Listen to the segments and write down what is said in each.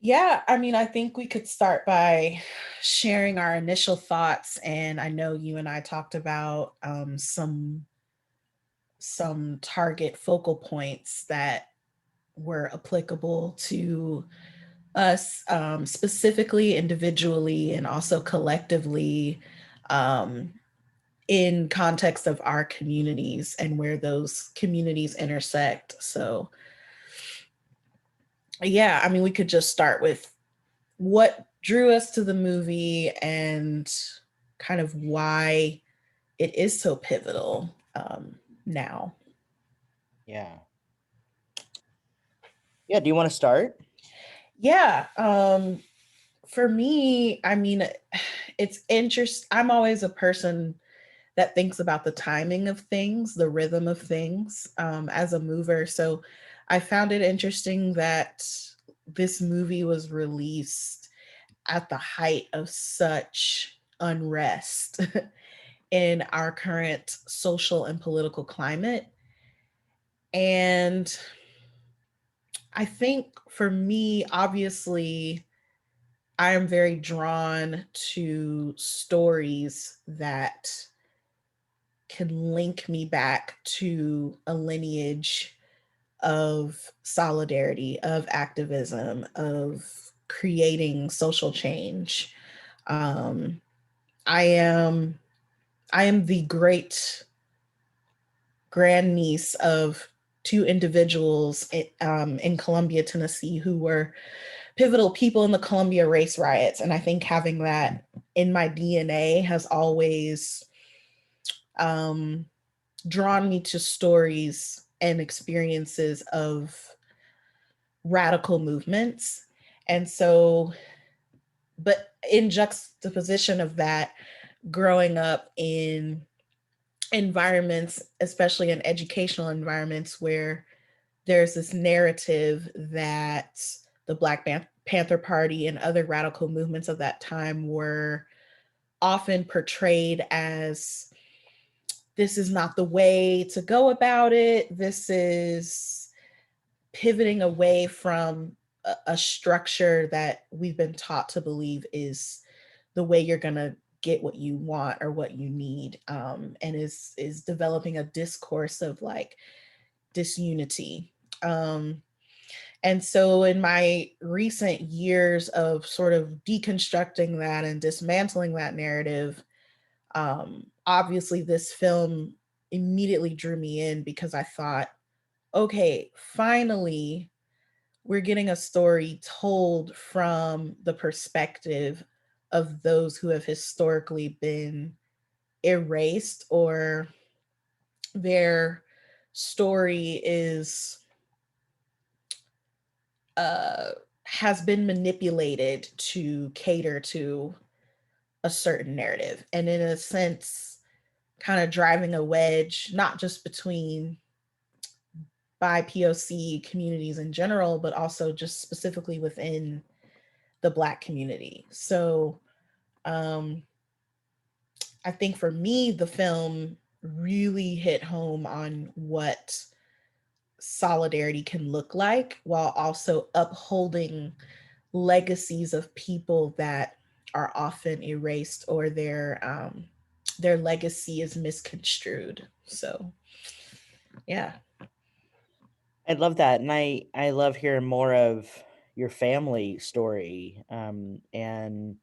Yeah, I mean, I think we could start by sharing our initial thoughts. And I know you and I talked about some target focal points that were applicable to us, specifically, individually, and also collectively, um, in context of our communities and where those communities intersect. So, yeah, I mean, we could just start with what drew us to the movie and kind of why it is so pivotal now. Yeah. Yeah. Do you want to start? Yeah. For me, I mean, it's interest. I'm always a person that thinks about the timing of things, the rhythm of things, as a mover. So I found it interesting that this movie was released at the height of such unrest in our current social and political climate. And I think for me, obviously, I am very drawn to stories that can link me back to a lineage of solidarity, of activism, of creating social change. Um, I am I am the great grandniece of two individuals in Columbia, Tennessee, who were pivotal people in the Columbia race riots. And I think having that in my DNA has always um, drawn me to stories and experiences of radical movements. And so, but in juxtaposition of that, growing up in environments, especially in educational environments, where there's this narrative that the Panther Party and other radical movements of that time were often portrayed as this is not the way to go about it. This is pivoting away from a structure that we've been taught to believe is the way you're going to get what you want or what you need, and is developing a discourse of like disunity. Um, and so, in my recent years of sort of deconstructing that and dismantling that narrative, obviously, this film immediately drew me in because I thought, okay, finally, we're getting a story told from the perspective of those who have historically been erased, or their story is uh, has been manipulated to cater to a certain narrative, and in a sense, kind of driving a wedge, not just between BIPOC communities in general, but also just specifically within the Black community. So um, I think for me, the film really hit home on what solidarity can look like while also upholding legacies of people that are often erased, or their legacy is misconstrued. So yeah. I love that, and I love hearing more of your family story, and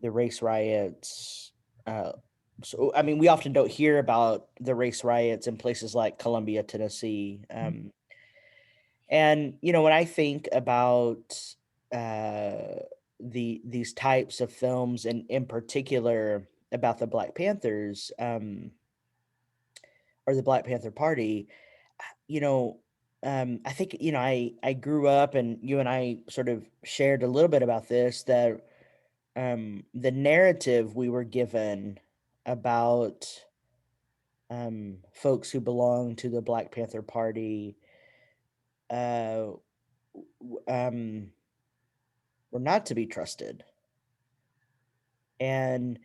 the race riots. So, I mean, we often don't hear about the race riots in places like Columbia, Tennessee. And when I think about uh, these types of films, and in particular about the Black Panthers, or the Black Panther Party, you know, I think I grew up, and you and I sort of shared a little bit about this, that the narrative we were given about folks who belong to the Black Panther Party uh, um, were not to be trusted, and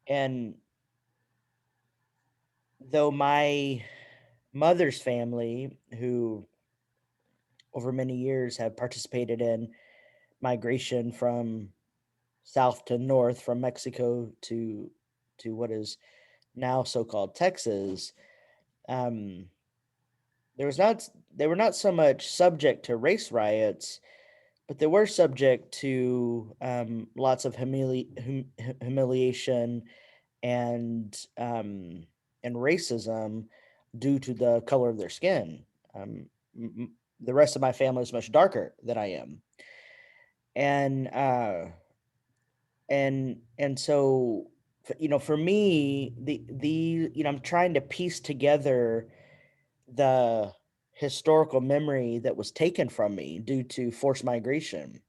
and though my mother's family, who over many years have participated in migration from south to north, from Mexico to what is now so-called Texas. Um, there was not they were not so much subject to race riots, but they were subject to lots of humiliation and and racism due to the color of their skin. Um, the rest of my family is much darker than I am, and so for me, I'm trying to piece together the historical memory that was taken from me due to forced migration.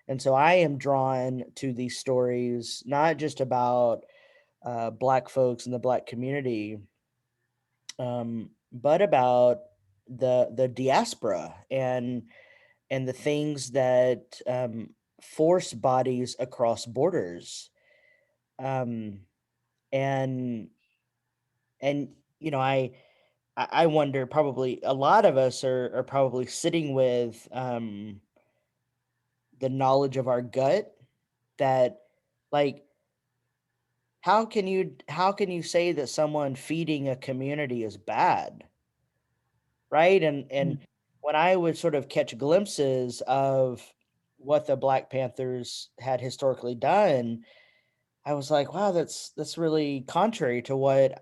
And so I am drawn to these stories, not just about Black folks in the Black community, but about the diaspora and the things that force bodies across borders. Um, and and I wonder, probably a lot of us are probably sitting with the knowledge of our gut that, like, how can you say that someone feeding a community is bad, right? And Mhm. when I would sort of catch glimpses of what the Black Panthers had historically done, I was like, wow, that's really contrary to what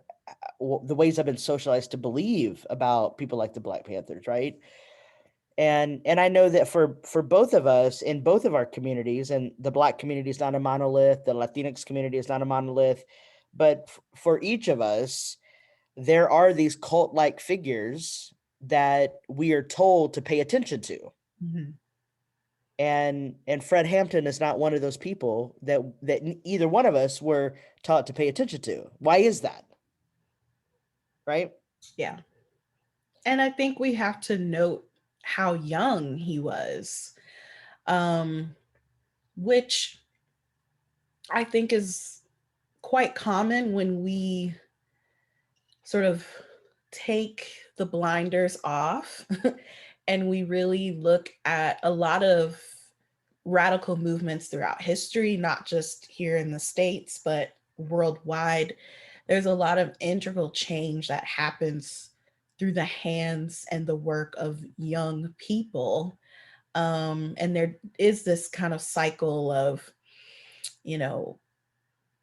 the ways I've been socialized to believe about people like the Black Panthers, right? And I know that for both of us in both of our communities, and the Black community is not a monolith, the Latinx community is not a monolith, but for each of us, there are these cult-like figures that we are told to pay attention to. Mhm. And Fred Hampton is not one of those people that either one of us were taught to pay attention to. Why is that? Right? Yeah. And I think we have to note how young he was, um, which I think is quite common when we sort of take the blinders off and we really look at a lot of radical movements throughout history, not just here in the States, but worldwide. There's a lot of integral change that happens through the hands and the work of young people. And there is this kind of cycle of, you know,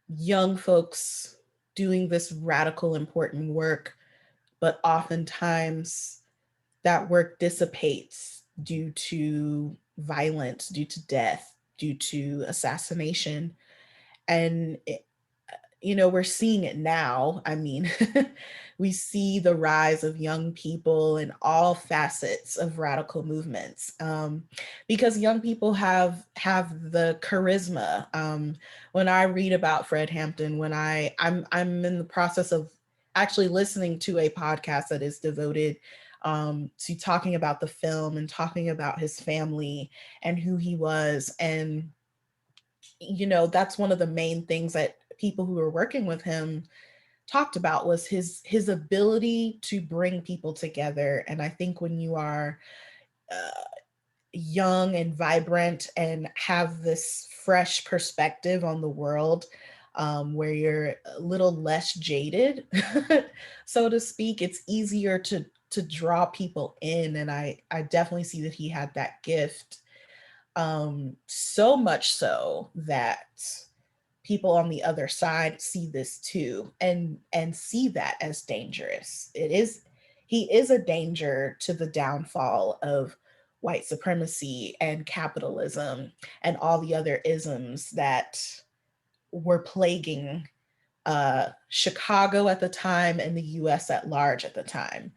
young folks doing this radical, important work, but oftentimes that work dissipates due to violence, due to death, due to assassination. And we're seeing it now. I mean, we see the rise of young people in all facets of radical movements, because young people have the charisma. When I read about Fred Hampton, I'm in the process of actually listening to a podcast that is devoted to talking about the film and talking about his family and who he was. And that's one of the main things that people who were working with him talked about, was his ability to bring people together. And I think when you are uh, young and vibrant and have this fresh perspective on the world, where you're a little less jaded, so to speak, it's easier to draw people in. And I definitely see that he had that gift, so much so that people on the other side see this too, and see that as dangerous. He is a danger to the downfall of white supremacy and capitalism and all the other isms that were plaguing Chicago at the time and the US at large at the time,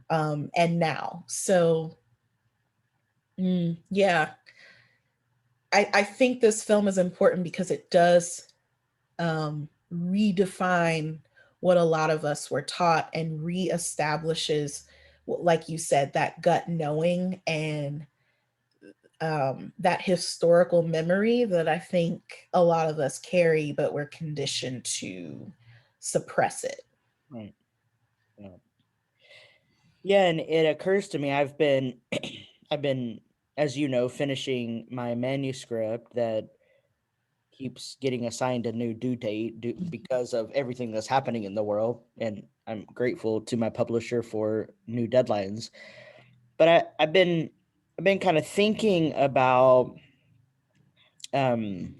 and now. So yeah, I think this film is important because it does redefine what a lot of us were taught and reestablishes, like you said, that gut knowing and that historical memory that I think a lot of us carry, but we're conditioned to suppress it. Right. Yeah. Yeah, and it occurs to me, I've been I've been, as you know, finishing my manuscript that keeps getting assigned a new due date because of everything that's happening in the world, and I'm grateful to my publisher for new deadlines. But I've been kind of thinking um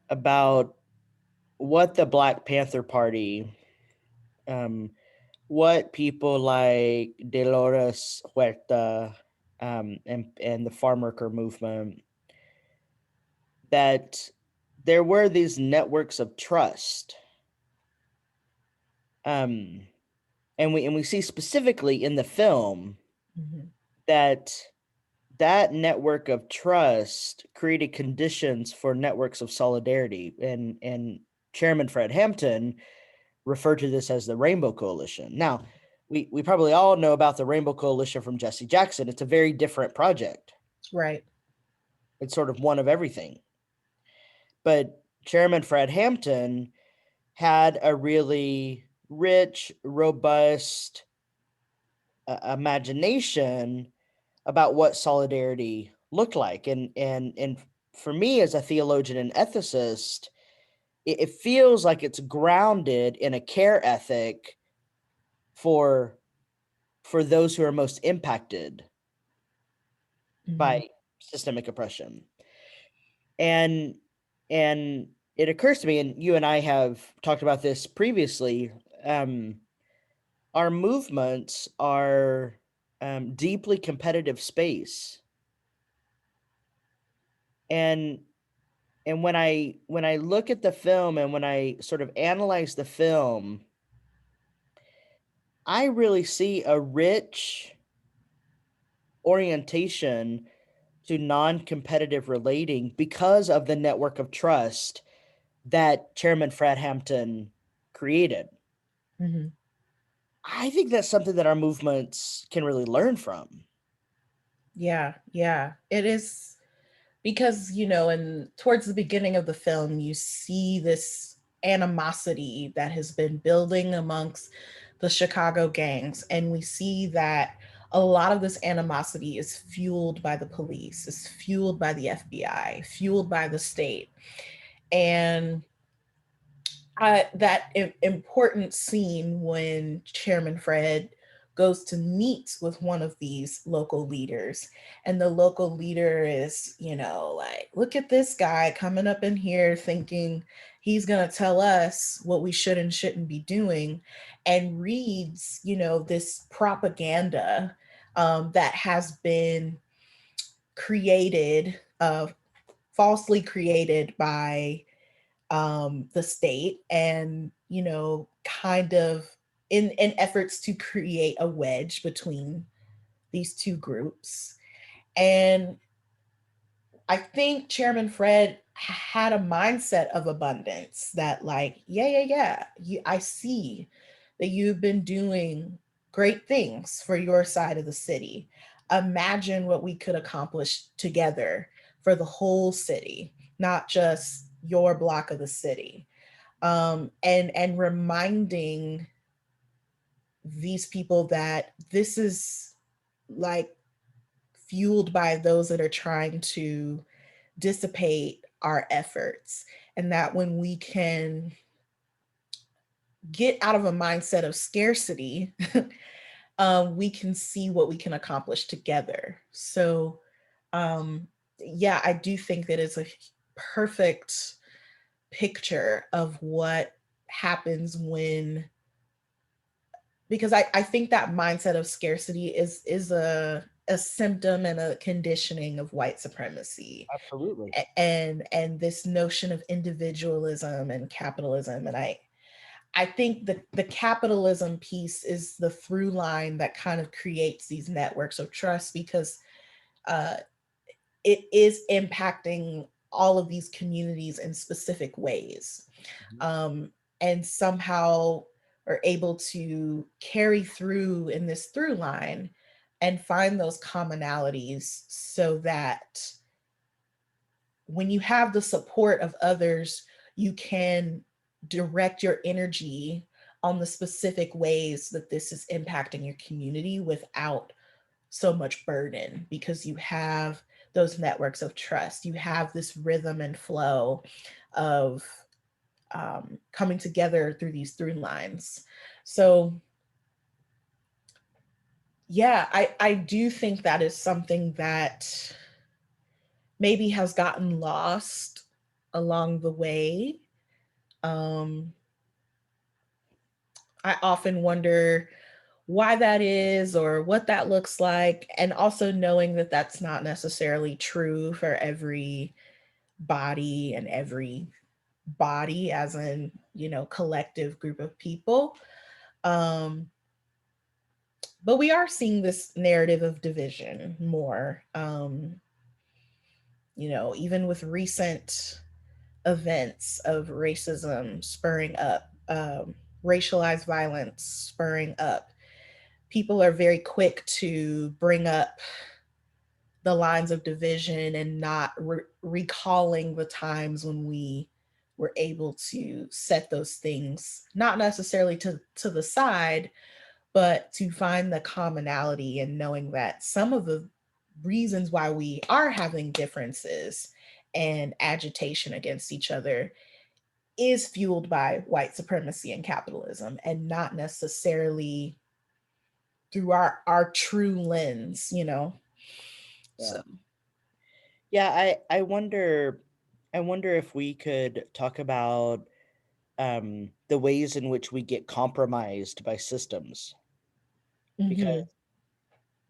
about what the Black Panther Party, um what people like Dolores Huerta, and the farm worker movement, that there were these networks of trust, um and we see specifically in the film Mhm. that that network of trust created conditions for networks of solidarity, and Chairman Fred Hampton referred to this as the Rainbow Coalition. Now, we probably all know about the Rainbow Coalition from Jesse Jackson. It's a very different project. Right. It's sort of one of everything. But Chairman Fred Hampton had a really rich, robust imagination about what solidarity looked like. And for me as a theologian and ethicist, it feels like it's grounded in a care ethic for for those who are most impacted Mhm. by systemic oppression. And and it occurs to me, and you and I have talked about this previously, um, our movements are deeply competitive space. And when I look at the film and when I sort of analyze the film, I really see a rich orientation to non-competitive relating because of the network of trust that Chairman Fred Hampton created. Mhm. I think that's something that our movements can really learn from. Yeah, yeah. It is because, and towards the beginning of the film, you see this animosity that has been building amongst the Chicago gangs. And we see that a lot of this animosity is fueled by the police, is fueled by the FBI, fueled by the state. And that important scene when Chairman Fred goes to meet with one of these local leaders, and the local leader is, like, look at this guy coming up in here thinking he's going to tell us what we should and shouldn't be doing, and reads, this propaganda that has been created, falsely created by the state, and kind of in efforts to create a wedge between these two groups. And I think Chairman Fred had a mindset of abundance, that, like, yeah, yeah, yeah, I see that you've been doing great things for your side of the city. Imagine what we could accomplish together for the whole city, not just your block of the city. And reminding these people that this is, like, fueled by those that are trying to dissipate our efforts, and that when we can get out of a mindset of scarcity, we can see what we can accomplish together. So, yeah, I do think that it's a perfect picture of what happens when, because I think that mindset of scarcity is a symptom and a conditioning of white supremacy, Absolutely. and this notion of individualism and capitalism. And I think the capitalism piece is the through line that kind of creates these networks of trust, because uh, it is impacting all of these communities in specific ways, Mhm. um, and somehow are able to carry through in this through line and find those commonalities, so that when you have the support of others, you can direct your energy on the specific ways that this is impacting your community without so much burden because you have those networks of trust. You have this rhythm and flow of coming together through these through lines. So yeah, I do think that is something that maybe has gotten lost along the way. Um, I often wonder why that is or what that looks like, and also knowing that that's not necessarily true for every body and every body, as in, collective group of people. Um, but we are seeing this narrative of division more. Even with recent events of racism spurring up, racialized violence spurring up, people are very quick to bring up the lines of division and not recalling the times when we were able to set those things not necessarily to the side, but to find the commonality and knowing that some of the reasons why we are having differences and agitation against each other is fueled by white supremacy and capitalism, and not necessarily through our true lens. Yeah. So Yeah, I wonder if we could talk about the ways in which we get compromised by systems, because mhm,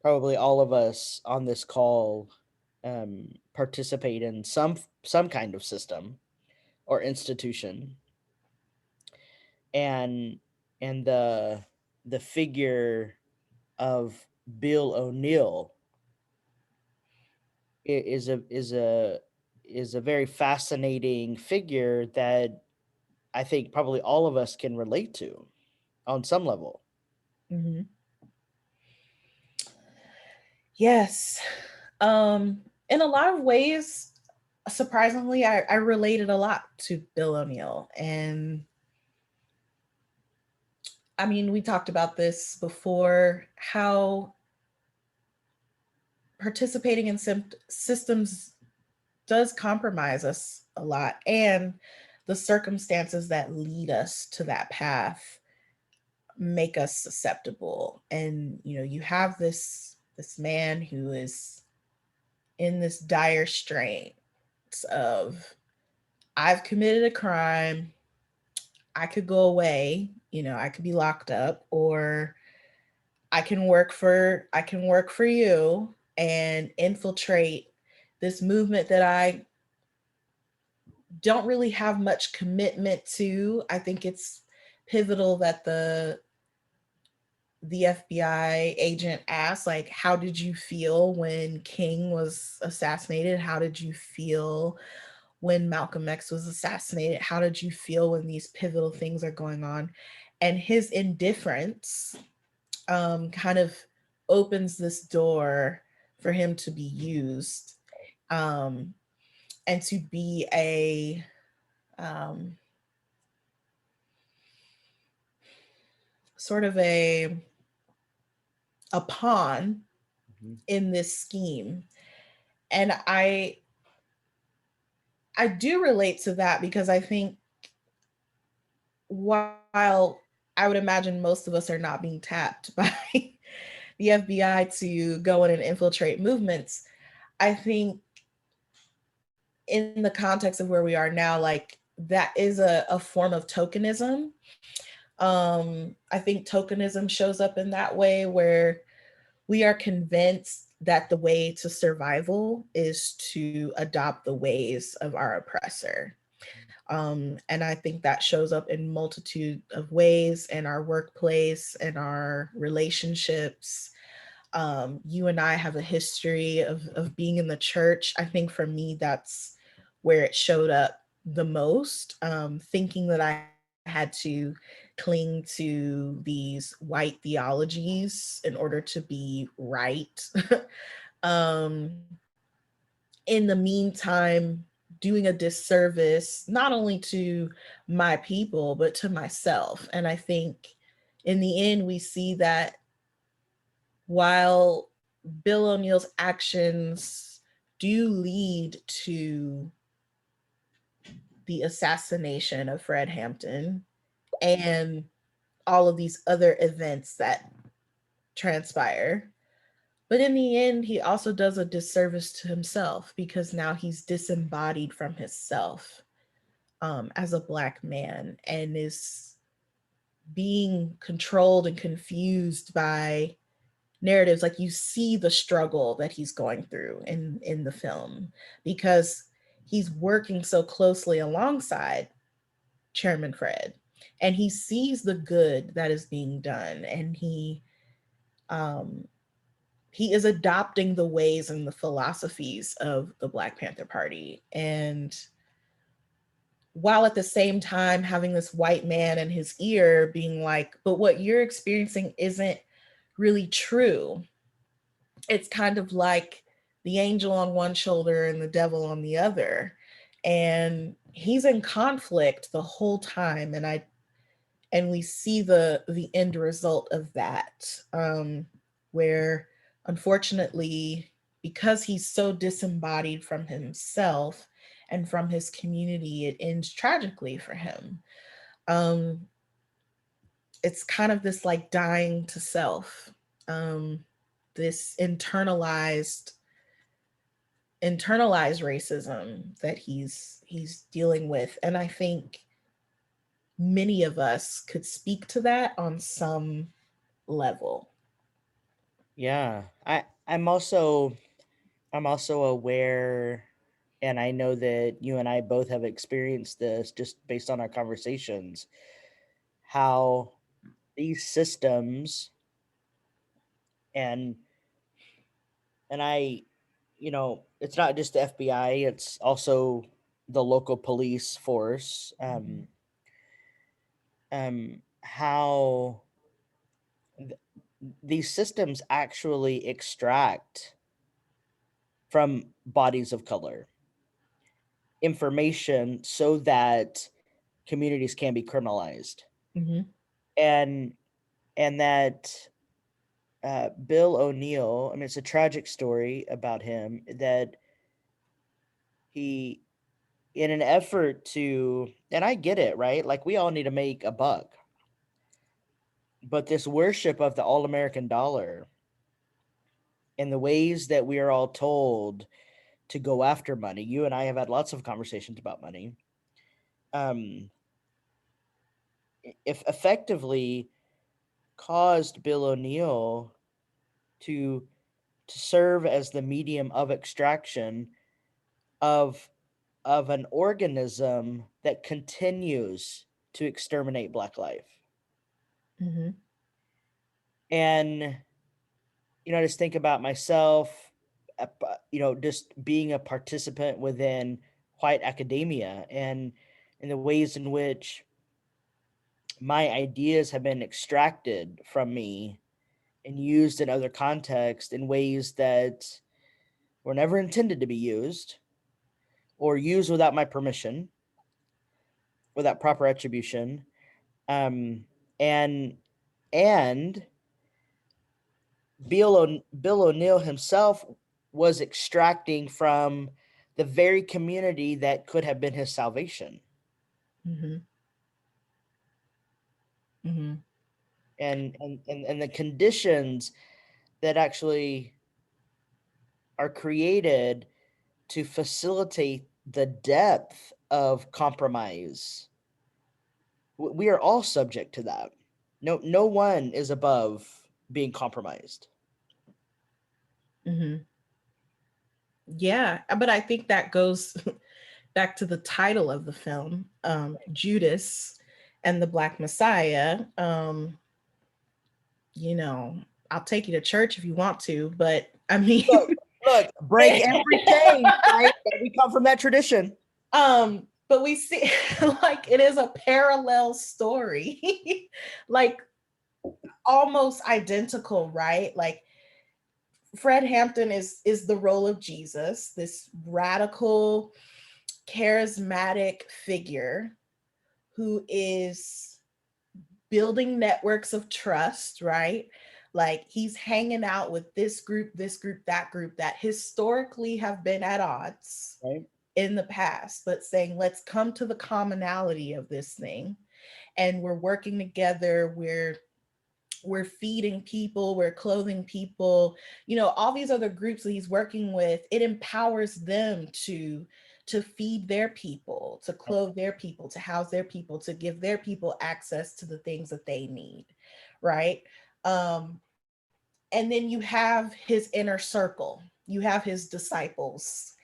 probably all of us on this call participate in some kind of system or institution, and the figure of Bill O'Neill is a very fascinating figure that I think probably all of us can relate to on some level. mhm. Yes. In a lot of ways, surprisingly, I related a lot to Bill O'Neill. And I mean, we talked about this before, how participating in systems does compromise us a lot. And the circumstances that lead us to that path make us susceptible. And you have this man who is in this dire straits of, I've committed a crime, I could go away, I could be locked up, or I can work for you and infiltrate this movement that I don't really have much commitment to. I think it's pivotal that the FBI agent asked, like, how did you feel when King was assassinated? How did you feel when Malcolm X was assassinated? How did you feel when these pivotal things are going on? And his indifference kind of opens this door for him to be used, um, and to be um, sort of a pawn Mhm. in this scheme. And I do relate to that because I think, while I would imagine most of us are not being tapped by the FBI to go in and infiltrate movements, I think in the context of where we are now, like, that is a form of tokenism. I think tokenism shows up in that way, where we are convinced that the way to survival is to adopt the ways of our oppressor. And I think that shows up in multitude of ways in our workplace and our relationships. You and I have a history of being in the church. I think for me, that's where it showed up the most, thinking that I had to cling to these white theologies in order to be right. um, in the meantime, doing a disservice not only to my people, but to myself. And I think in the end, we see that while Bill O'Neill's actions do lead to the assassination of Fred Hampton and all of these other events that transpire. But in the end, he also does a disservice to himself because now he's disembodied from himself as a Black man and is being controlled and confused by narratives. Like, you see the struggle that he's going through in the film because he's working so closely alongside Chairman Fred, and he sees the good that is being done, and um he is adopting the ways and the philosophies of the Black Panther Party, and while at the same time having this white man in his ear being like, but what you're experiencing isn't really true. It's kind of like the angel on one shoulder and the devil on the other, and he's in conflict the whole time. And we see the end result of that, where unfortunately, because he's so disembodied from himself and from his community, it ends tragically for him. um, it's kind of this like dying to self, um, this internalized racism that he's dealing with. And I think many of us could speak to that on some level. Yeah. I'm also aware, and I know that you and I both have experienced this just based on our conversations, how these systems and I, it's not just the FBI, it's also the local police force. Mhm. How th- these systems actually extract from bodies of color information so that communities can be criminalized, Mhm. and that Bill O'Neill. I mean, it's a tragic story about him that he, in an effort to, and I get it, right? Like, we all need to make a buck, but this worship of the all American dollar and the ways that we are all told to go after money. You and I have had lots of conversations about money. Um, if effectively caused Bill O'Neill to serve as the medium of extraction of an organism that continues to exterminate black life. Mhm. And I just think about myself, just being a participant within white academia, and in the ways in which my ideas have been extracted from me and used in other contexts in ways that were never intended to be used, or used without my permission, without proper attribution. Um, and and Bill O'Neill himself was extracting from the very community that could have been his salvation. Mhm. Mhm. And the conditions that actually are created to facilitate the depth of compromise. We are all subject to that. No one is above being compromised. Mhm. Yeah, but I think that goes back to the title of the film, Judas and the Black Messiah. You know, I'll take you to church if you want to, but I mean, Look, break every chain, right? We come from that tradition. but we see like it is a parallel story, like almost identical, right? Like Fred Hampton is the role of Jesus, this radical, charismatic figure who is building networks of trust, right? Like he's hanging out with this group, that historically have been at odds Right. in the past, but saying, let's come to the commonality of this thing. And we're working together. We're feeding people, we're clothing people, all these other groups that he's working with. It empowers them to feed their people, to Right. clothe their people, to house their people, to give their people access to the things that they need, right? And then you have his inner circle, you have his disciples,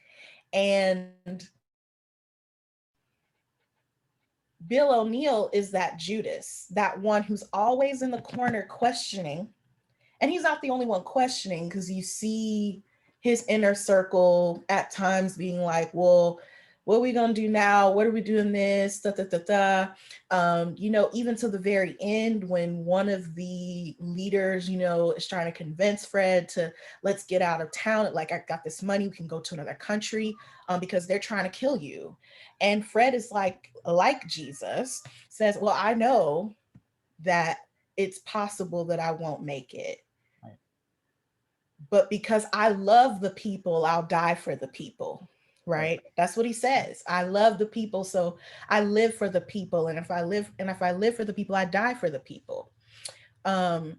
and Bill O'Neill is that Judas, that one who's always in the corner questioning. And he's not the only one questioning, because you see his inner circle at times being like, well, what are we going to do now? What are we doing this? Da, da, da, da. Even to the very end, when one of the leaders, is trying to convince Fred to, let's get out of town. Like, I got this money. We can go to another country because they're trying to kill you. And Fred is like Jesus, says, well, I know that it's possible that I won't make it. Right. But because I love the people, I'll die for the people. Right. Right? That's what he says. I love the people, so I live for the people. And if I live for the people, I die for the people. Um,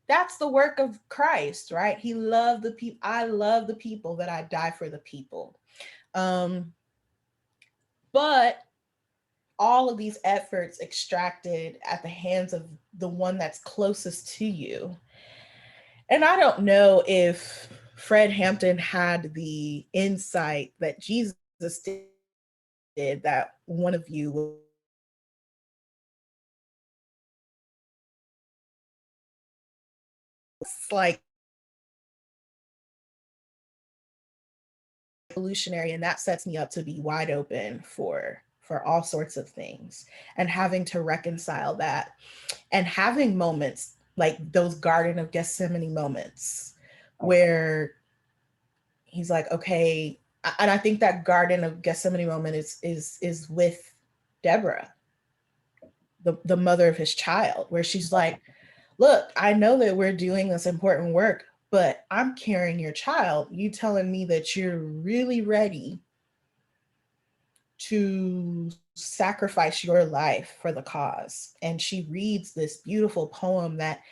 that's the work of Christ, right? He loved the people. I love the people, that I die for the people. But all of these efforts extracted at the hands of the one that's closest to you. And I don't know if Fred Hampton had the insight that Jesus did, that one of you was like evolutionary, and that sets me up to be wide open for all sorts of things, and having to reconcile that, and having moments like those Garden of Gethsemane moments Right. where he's like, okay. And I think that Garden of Gethsemane moment is with Deborah, the mother of his child, where she's like, look, I know that we're doing this important work, but I'm carrying your child. You telling me that you're really ready to sacrifice your life for the cause. And she reads this beautiful poem that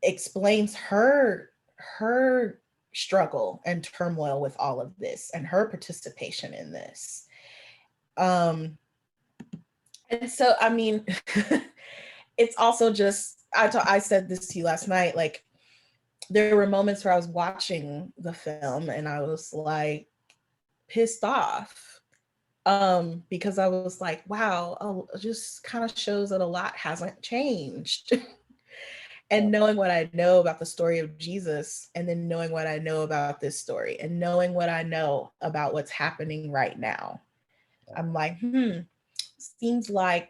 explains her struggle and turmoil with all of this, and her participation in this. um and so, I mean, it's also just, I said this to you last night, like, there were moments where I was watching the film and I was like pissed off, because I was like, wow, oh, it just kind of shows that a lot hasn't changed. And knowing what I know about the story of Jesus, and then knowing what I know about this story, and knowing what I know about what's happening right now, I'm like, seems like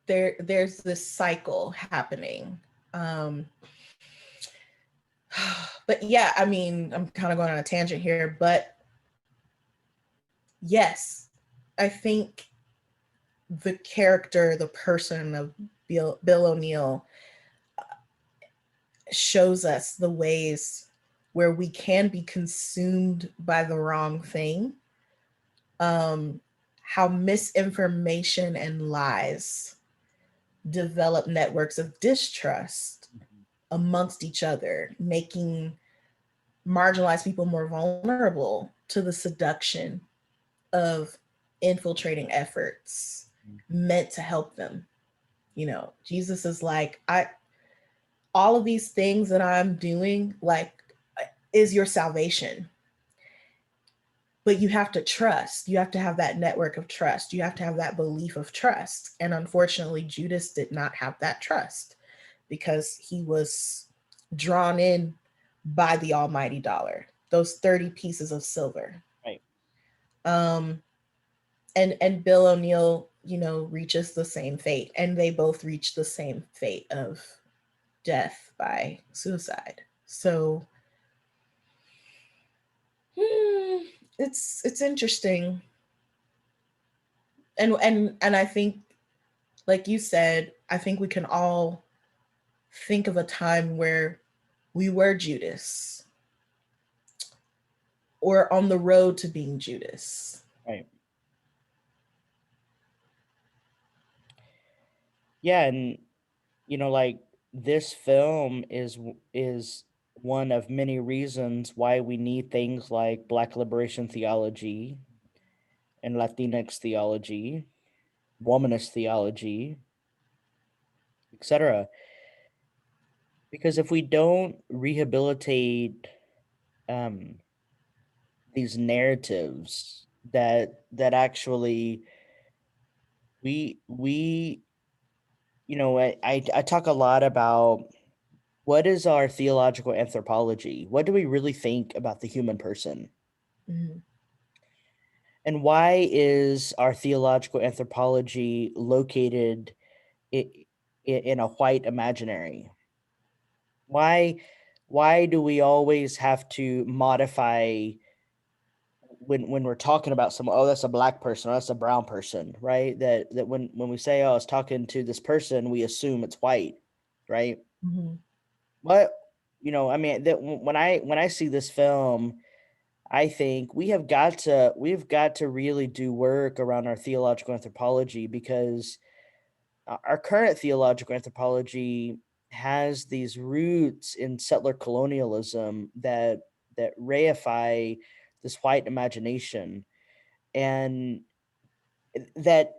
there's this cycle happening. Um, but yeah, I mean, I'm kind of going on a tangent here, but yes, I think the character, the person of Bill O'Neill shows us the ways where we can be consumed by the wrong thing, how misinformation and lies develop networks of distrust Mhm. amongst each other, making marginalized people more vulnerable to the seduction of infiltrating efforts Mhm. meant to help them. Jesus is like, all of these things that I'm doing, like, is your salvation. But you have to trust. You have to have that network of trust. You have to have that belief of trust. And unfortunately, Judas did not have that trust, because he was drawn in by the almighty dollar, those 30 pieces of silver. Right. Um, and Bill O'Neill, reaches the same fate, and they both reach the same fate of death by suicide. So, it's interesting, and I think, like you said, I think we can all think of a time where we were Judas or on the road to being Judas. Right. Yeah, and like this film is one of many reasons why we need things like Black liberation theology and Latinx theology, womanist theology, etc. Because if we don't rehabilitate um, these narratives that actually we I talk a lot about what is our theological anthropology? What do we really think about the human person? Mhm. And why is our theological anthropology located in a white imaginary? Why why do we always have to modify when we're talking about someone? Oh, that's a black person, or that's a brown person, right? That when we say, oh, I was talking to this person, we assume it's white, right? Mhm. What I mean, that when I see this film, I think we've got to really do work around our theological anthropology, because our current theological anthropology has these roots in settler colonialism that reify this white imagination, and that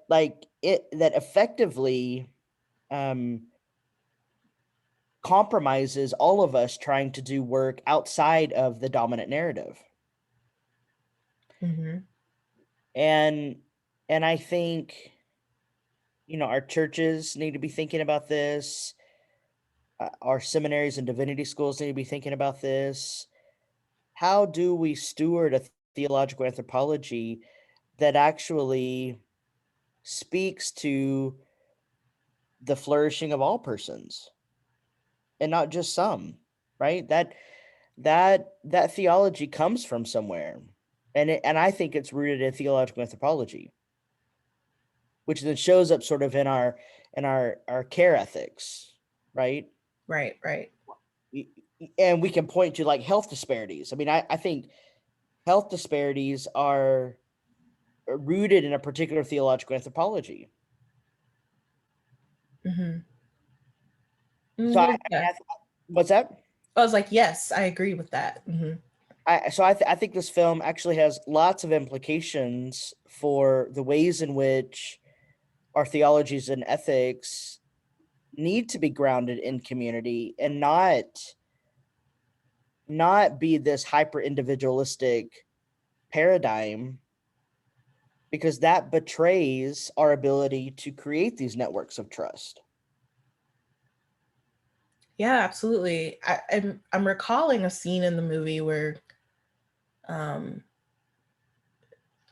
effectively um, compromises all of us trying to do work outside of the dominant narrative. Mhm. And I think our churches need to be thinking about this. Our seminaries and divinity schools need to be thinking about this. How do we steward a theological anthropology that actually speaks to the flourishing of all persons and not just some, right? That theology comes from somewhere. And I think it's rooted in theological anthropology, which then shows up sort of in our care ethics, right? Right, right. Y- and we can point to like health disparities. I mean, I think health disparities are rooted in a particular theological anthropology. Mhm. So I, I Mm, mean, yeah. what's that? I was like, yes, I agree with that. Mhm. I think this film actually has lots of implications for the ways in which our theologies and ethics need to be grounded in community, and not be this hyper individualistic paradigm, because that betrays our ability to create these networks of trust. Yeah, absolutely. I'm recalling a scene in the movie where um,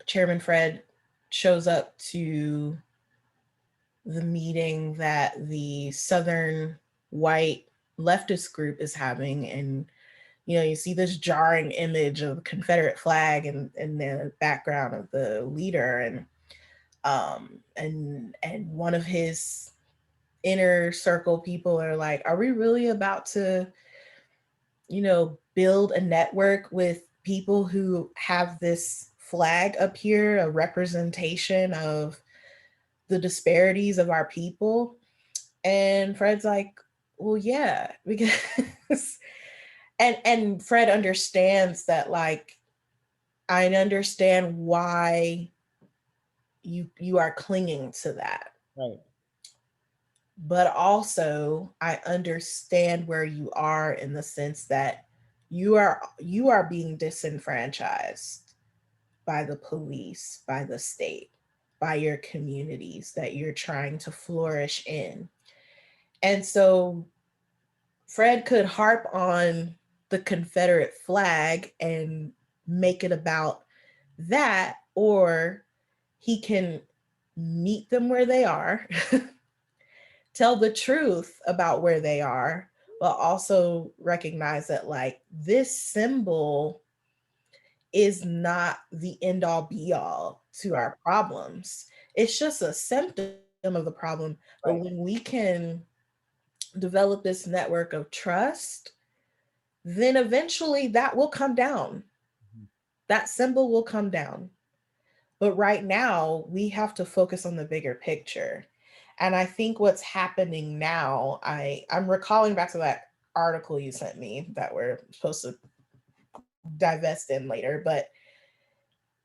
Chairman Fred shows up to the meeting that the Southern white leftist group is having, and you see this jarring image of the Confederate flag in the background of the leader, and one of his inner circle people are like, are we really about to build a network with people who have this flag up here, a representation of the disparities of our people? And Fred's like, well, yeah, because and Fred understands that, like, I understand why you are clinging to that, Right. but also I understand where you are in the sense that you are being disenfranchised by the police, by the state, by your communities that you're trying to flourish in. And so Fred could harp on the Confederate flag and make it about that, or he can meet them where they are, tell the truth about where they are, but also recognize that, like, this symbol is not the end all be all to Right. our problems. It's just a symptom of the problem. But Right. when we can develop this network of trust, then eventually that will come down. Mhm. That symbol will come down. But right now, we have to focus on the bigger picture. And I think what's happening now, I'm recalling back to that article you sent me that we're supposed to divest in later. But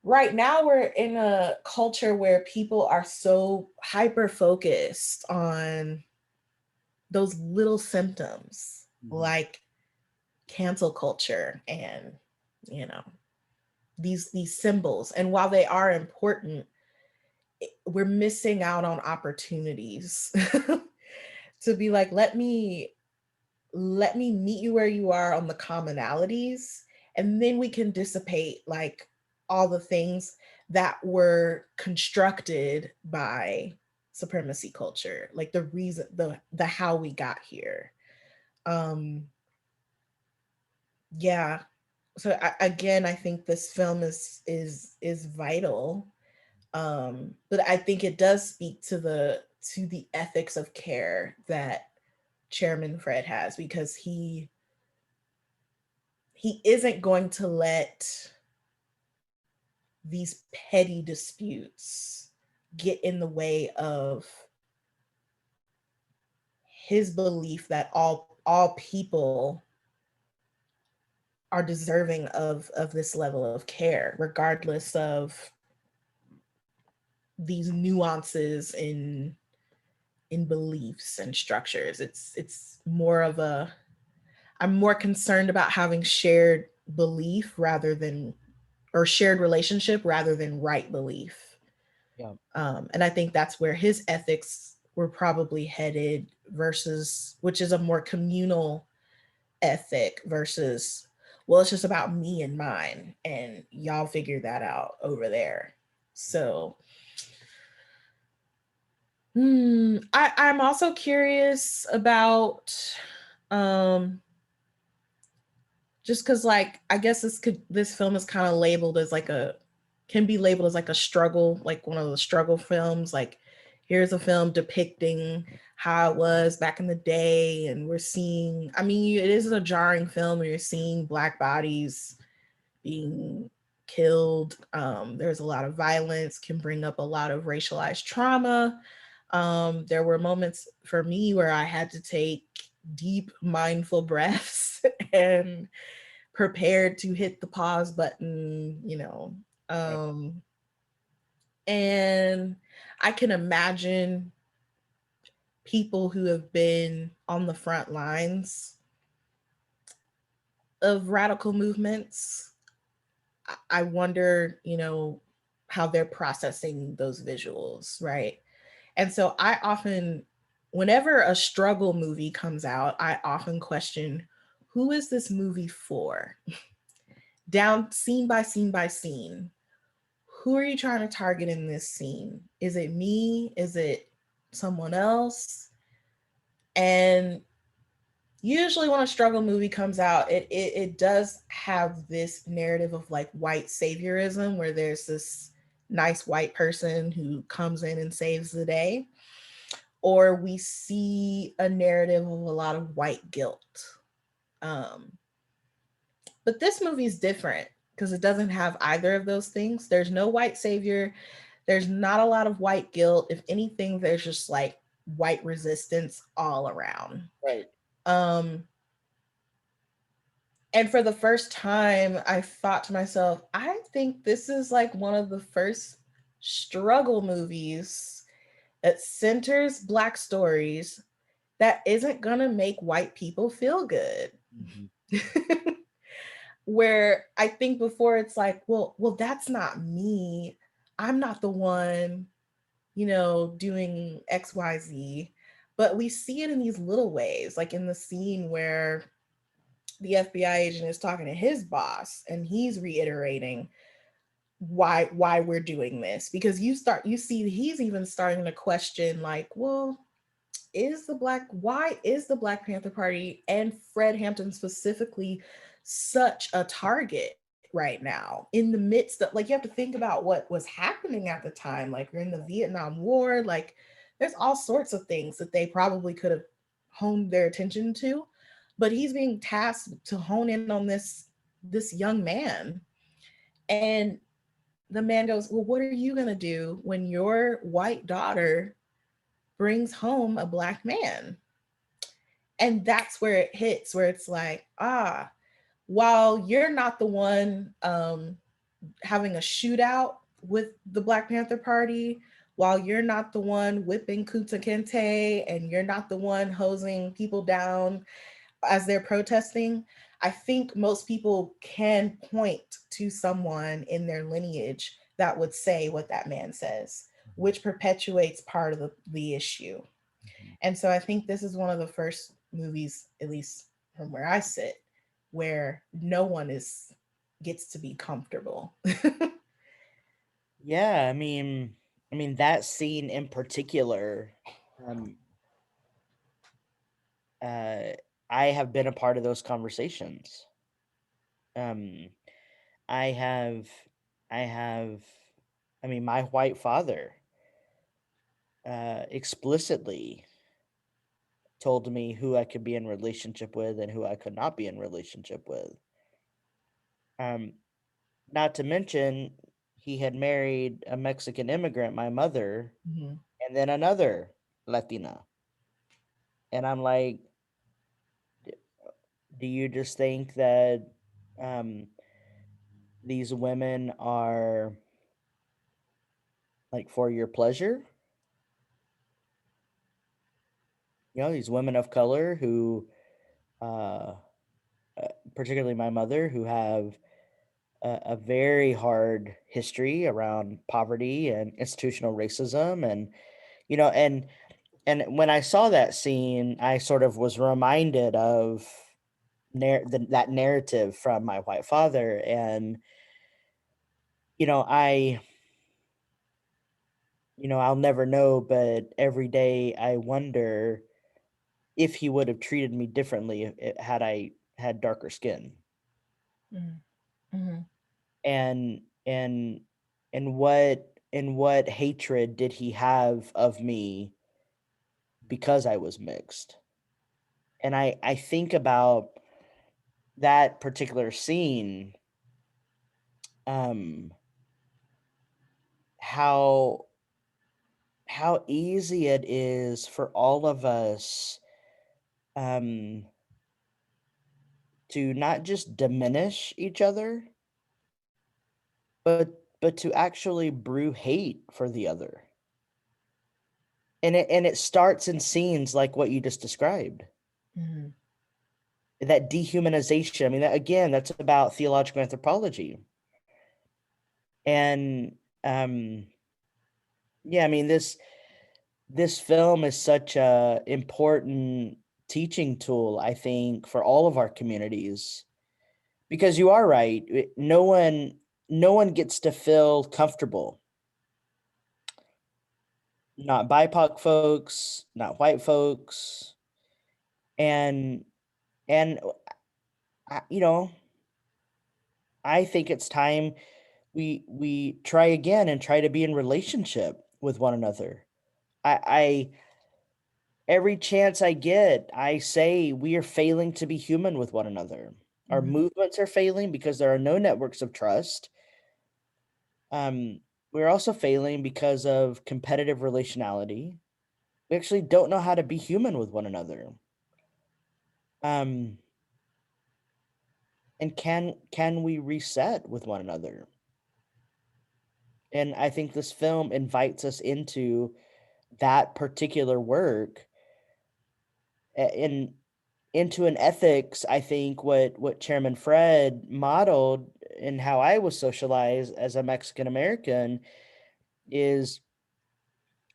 right now, we're in a culture where people are so hyper focused on those little symptoms Mhm. like cancel culture and, you know, these symbols. And while they are important, we're missing out on opportunities to be like, let me meet you where you are on the commonalities, and then we can dissipate like all the things that were constructed by supremacy culture, like the reason, the how we got here. um yeah, so again, I think this film is vital. But I think it does speak to the ethics of care that Chairman Fred has, because he isn't going to let these petty disputes get in the way of his belief that all people are deserving of this level of care, regardless of these nuances in beliefs and structures. It's more of a, I'm more concerned about having shared belief rather than, or shared relationship rather than right belief. Yeah. And I think that's where his ethics were probably headed, versus, which is a more communal ethic versus, well, it's just about me and mine, and y'all figure that out over there. So, I'm also curious about, um, just because, like, I guess this film is kind of labeled as like a, can be labeled as like a struggle, like one of the struggle films. Like, here's a film depicting how it was back in the day, and we're seeing, I mean, it is a jarring film where you're seeing Black bodies being killed. There's a lot of violence, can bring up a lot of racialized trauma. There were moments for me where I had to take deep, mindful breaths and prepared to hit the pause button, you know. Right. Um, and I can imagine people who have been on the front lines of radical movements. I wonder, you know, how they're processing those visuals, right? And so I often, whenever a struggle movie comes out, I often question, who is this movie for? Down scene by scene by scene. Who are you trying to target in this scene? Is it me? Is it someone else? And usually when a struggle movie comes out, it does have this narrative of like white saviorism, where there's this nice white person who comes in and saves the day, or we see a narrative of a lot of white guilt. um, but this movie is different because it doesn't have either of those things. There's no white savior, there's not a lot of white guilt. If anything, there's just like white resistance all around. Right. um, And for the first time, I thought to myself, I think this is like one of the first struggle movies that centers Black stories that isn't going to make white people feel good. Mhm. Where I think before it's like, well, that's not me. I'm not the one, you know, doing XYZ. But we see it in these little ways, like in the scene where the FBI agent is talking to his boss and he's reiterating why we're doing this, because you see he's even starting to question like, well, why is the Black Panther Party and Fred Hampton specifically such a target right now in the midst of, like, you have to think about what was happening at the time, like we're in the Vietnam War, like there's all sorts of things that they probably could have honed their attention to, but he's being tasked to hone in on this young man. And the man goes, well, what are you going to do when your white daughter brings home a black man? And that's where it hits, where it's like, while you're not the one having a shootout with the Black Panther Party, while you're not the one whipping Kunta Kinte and you're not the one hosing people down as they're protesting, I think most people can point to someone in their lineage that would say what that man says, which perpetuates part of the issue. Mhm. And so I think this is one of the first movies, at least from where I sit, where no one is gets to be comfortable. Yeah, I mean that scene in particular, um, uh, I have been a part of those conversations. Um, I have, I have, I mean, my white father explicitly told me who I could be in relationship with and who I could not be in relationship with. Um, Not to mention, he had married a Mexican immigrant, my mother, Mhm. and then another Latina. And I'm like, do you just think that um, these women are like for your pleasure? You know, these women of color who, uh, particularly my mother, who have a very hard history around poverty and institutional racism, and you know, and when I saw that scene, I sort of was reminded of that narrative from my white father, and you know, I'll never know, but every day I wonder if he would have treated me differently had I had darker skin, Mhm. Mhm. and and and what hatred did he have of me because I was mixed? And I think about that particular scene, um, how easy it is for all of us, um, to not just diminish each other, but to actually brew hate for the other. And it starts in scenes like what you just described. Mhm. That dehumanization. I mean, that again, that's about theological anthropology. And yeah, I mean this film is such a important teaching tool, I think, for all of our communities. Because you are right, no one gets to feel comfortable. Not BIPOC folks, not white folks, and and I, I think it's time we try again and try to be in relationship with one another. I every chance I get, I say we are failing to be human with one another. Our Mhm. movements are failing because there are no networks of trust. Um, we're also failing because of competitive relationality. We actually don't know how to be human with one another. Um, and can we reset with one another? And I think this film invites us into that particular work, in into an ethics. I think what Chairman Fred modeled and how I was socialized as a Mexican American is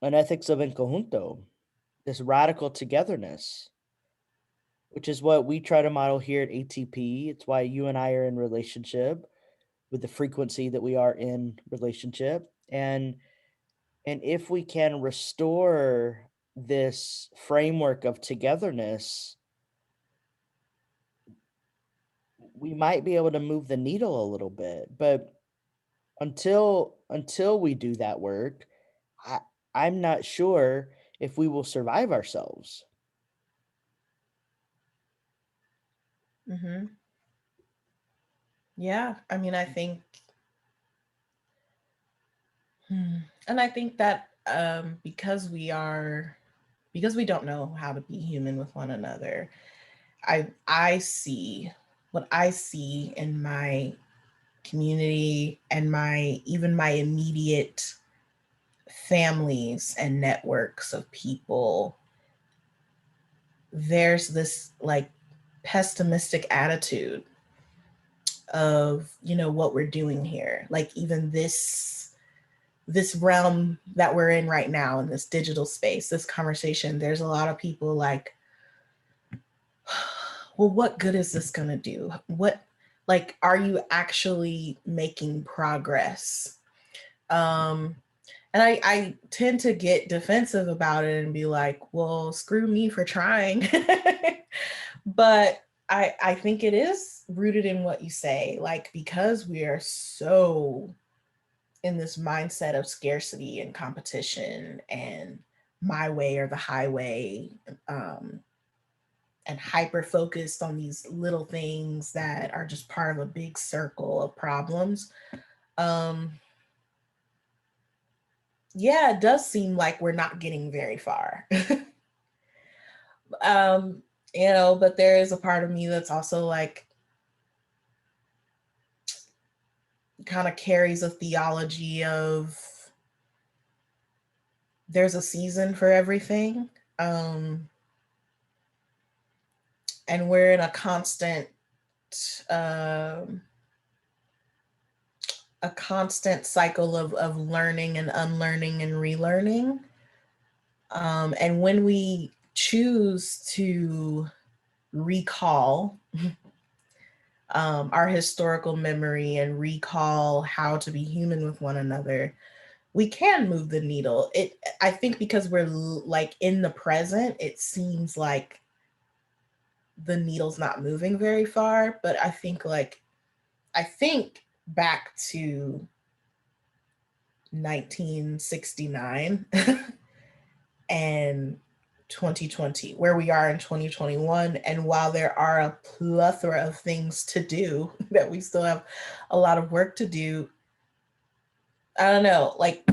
an ethics of en conjunto, this radical togetherness, which is what we try to model here at ATP. It's why you and I are in relationship with the frequency that we are in relationship. And if we can restore this framework of togetherness, we might be able to move the needle a little bit. But until we do that work, I, I'm not sure if we will survive ourselves. Hmm. Yeah, I mean, I think, hmm, and I think that because we don't know how to be human with one another, I see what I see in my community and my even my immediate families and networks of people. There's this like pessimistic attitude of, you know, what we're doing here, like even this realm that we're in right now, in this digital space, this conversation, there's a lot of people like, well, what good is this going to do? What, like, are you actually making progress? um and I tend to get defensive about it and be like, well, screw me for trying. But I think it is rooted in what you say, like, because we are so in this mindset of scarcity and competition and my way or the highway, um, and hyper focused on these little things that are just part of a big circle of problems. Um, yeah, it does seem like we're not getting very far. um, you know, but there is a part of me that's also like, kind of carries a theology of there's a season for everything. Um, and we're in um, a constant cycle of learning and unlearning and relearning. And when we choose to recall our historical memory and recall how to be human with one another, we can move the needle. It, I think, because we're like in the present, it seems like the needle's not moving very far. But I think, like, I think back to 1969 and 2020, where we are in 2021. And while there are a plethora of things to do, that we still have a lot of work to do, I don't know, like,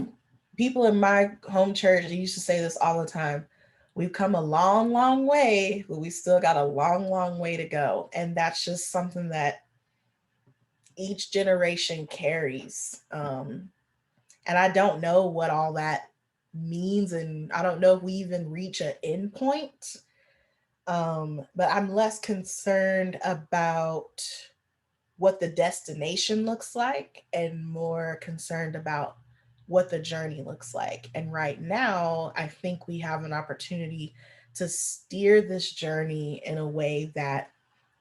people in my home church used to say this all the time. We've come a long, long way, but we still got a long, long way to go. And that's just something that each generation carries. And I don't know what all that means. And I don't know if we even reach an end point. But I'm less concerned about what the destination looks like and more concerned about what the journey looks like. And right now, I think we have an opportunity to steer this journey in a way that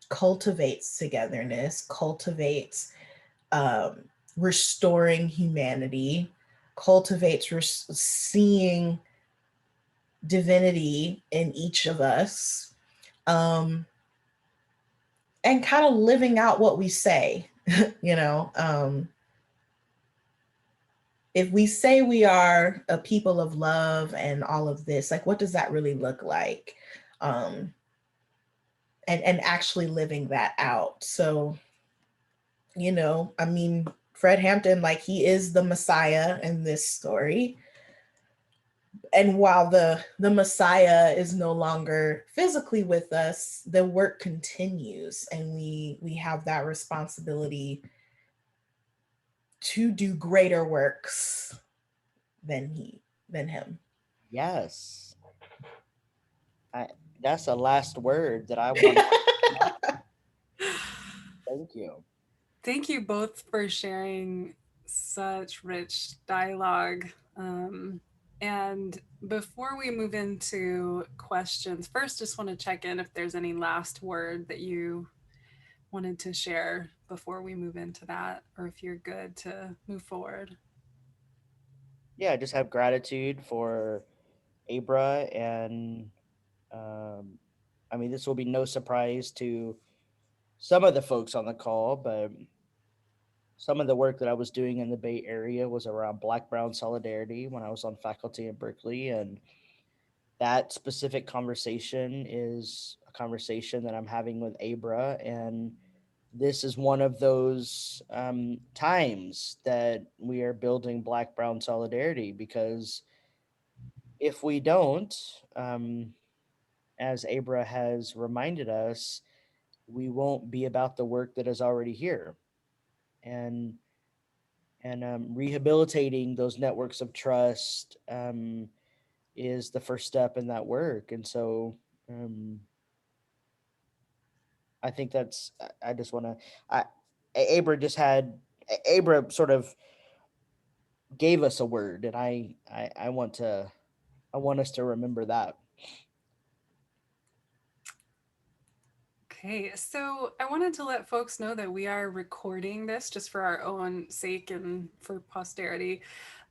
cultivates togetherness, cultivates um, restoring humanity, cultivates seeing divinity in each of us, um, and kind of living out what we say. you know, if we say we are a people of love and all of this, like, what does that really look like? Um, and actually living that out. So, you know, I mean, Fred Hampton, like, he is the Messiah in this story. And while the Messiah is no longer physically with us, the work continues, and we have that responsibility to do greater works than him. Yes. I That's a last word that I want. Thank you. Thank you both for sharing such rich dialogue. And before we move into questions, first, just want to check in if there's any last word that you wanted to share before we move into that, or if you're good to move forward. Yeah, I just have gratitude for Abra, and um, I mean, this will be no surprise to some of the folks on the call, but some of the work that I was doing in the Bay Area was around Black Brown solidarity when I was on faculty in Berkeley, and that specific conversation is a conversation that I'm having with Abra, and this is one of those times that we are building Black Brown solidarity, because if we don't, as Abra has reminded us, we won't be about the work that is already here, and rehabilitating those networks of trust is the first step in that work. And so um, I think that's I just want to I Abra just had Abra sort of gave us a word, and I want to I want us to remember that. Okay, so I wanted to let folks know that we are recording this just for our own sake and for posterity.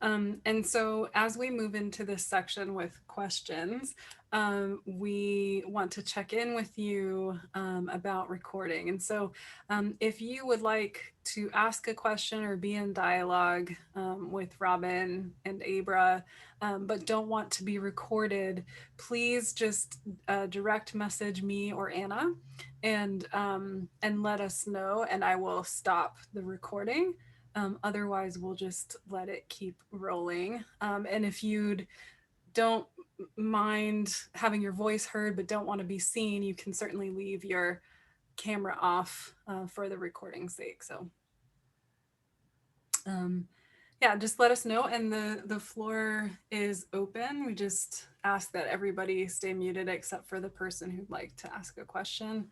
And so as we move into this section with questions, we want to check in with you about recording. And so if you would like to ask a question or be in dialogue with Robyn and Abra, but don't want to be recorded, please just direct message me or Anna and let us know, and I will stop the recording. Otherwise, we'll just let it keep rolling. And if you don't mind having your voice heard but don't want to be seen, you can certainly leave your camera off for the recording's sake. So yeah, just let us know. And the floor is open. We just ask that everybody stay muted except for the person who'd like to ask a question.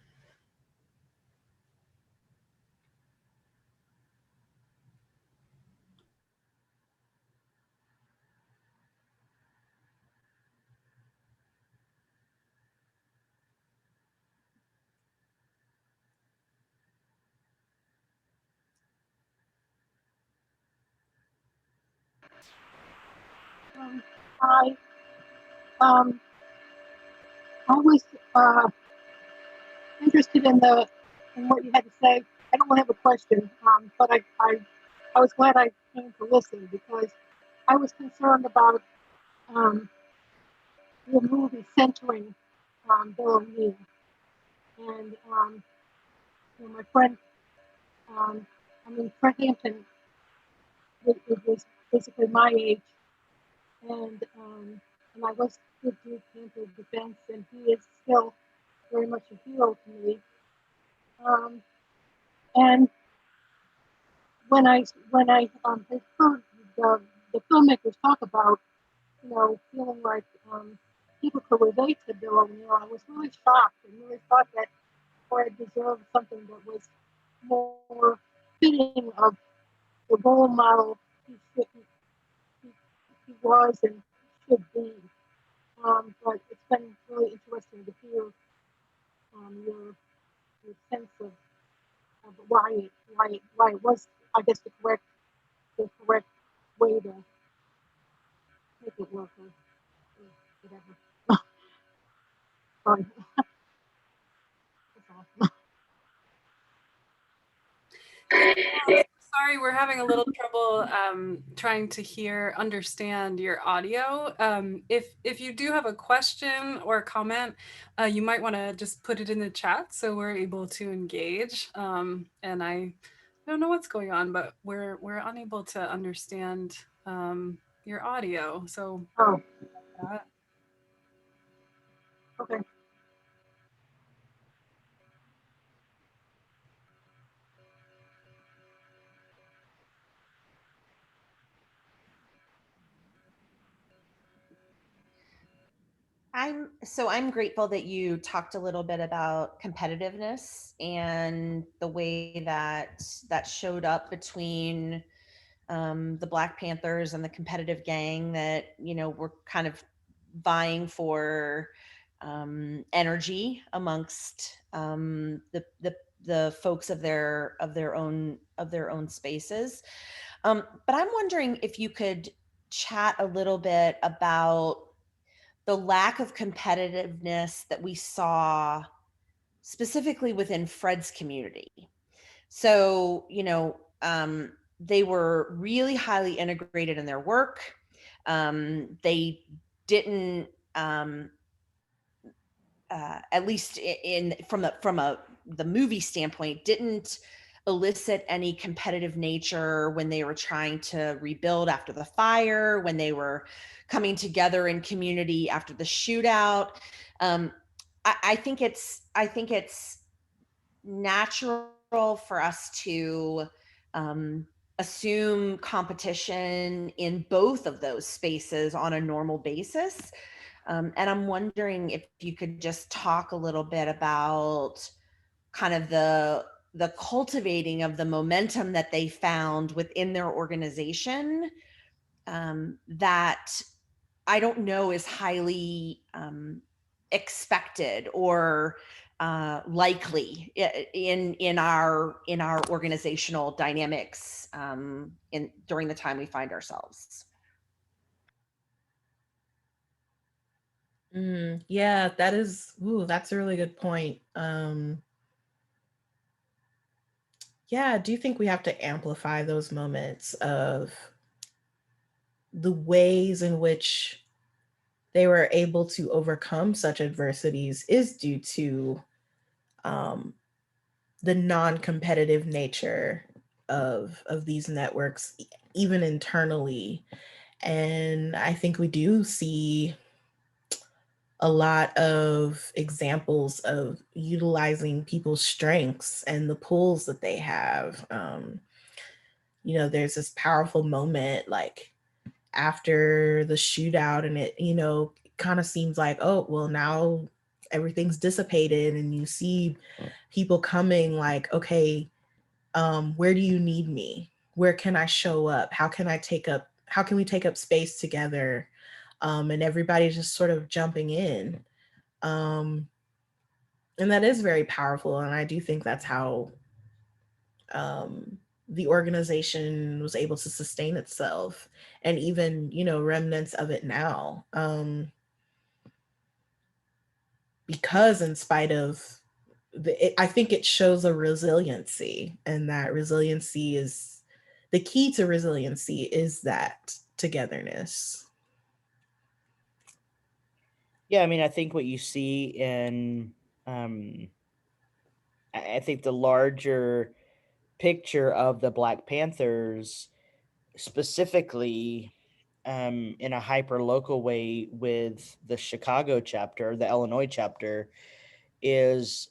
I I was interested in the in what you had to say. I don't have a question, but I was glad I came to listen because I was concerned about um, the movie centering Bill O'Neill, and my friend, Fred Hampton, it was basically my age, and um, and I was with Duke Hampton Defense, and he is still very much a hero to me. Um, and when I had heard the filmmakers talk about, feeling like people could relate to Bill O'Neill, I was really shocked and really thought that Fred deserved something that was more fitting of the role model he, he was and should be. But it's been really interesting to hear your sense of why it was, I guess, the correct way to make it work, or whatever. Sorry. That's all. Sorry, we're having a little trouble trying to understand your audio. If you do have a question or a comment, you might want to just put it in the chat so we're able to engage. And I don't know what's going on, but we're unable to understand your audio. So Oh, okay. I'm grateful that you talked a little bit about competitiveness and the way that showed up between the Black Panthers and the competitive gang that were kind of vying for energy amongst the folks of their own spaces. But I'm wondering if you could chat a little bit about the lack of competitiveness that we saw specifically within Fred's community. So, they were really highly integrated in their work. They didn't um, at least in from the movie standpoint, didn't elicit any competitive nature when they were trying to rebuild after the fire, when they were coming together in community after the shootout. I think it's natural for us to assume competition in both of those spaces on a normal basis. And I'm wondering if you could just talk a little bit about kind of the cultivating of the momentum that they found within their organization, that I don't know is highly expected or likely in our organizational dynamics in during the time we find ourselves. Yeah, that's a really good point. Yeah, I do think we have to amplify those moments of the ways in which they were able to overcome such adversities is due to um, the non-competitive nature of these networks, even internally. And I think we do see a lot of examples of utilizing people's strengths and the pulls that they have. There's this powerful moment like after the shootout, and it, kind of seems like, oh, well, now everything's dissipated, and you see people coming like, okay, where do you need me? Where can I show up? How can we take up space together? And everybody's just sort of jumping in. Um, and that is very powerful. And I do think that's how the organization was able to sustain itself, and even, remnants of it now. Because in spite of I think it shows a resiliency, and that resiliency is the key to resiliency is that togetherness. Yeah, I mean, I think what you see in, um, I think the larger picture of the Black Panthers, specifically in a hyper local way with the Chicago chapter, the Illinois chapter, is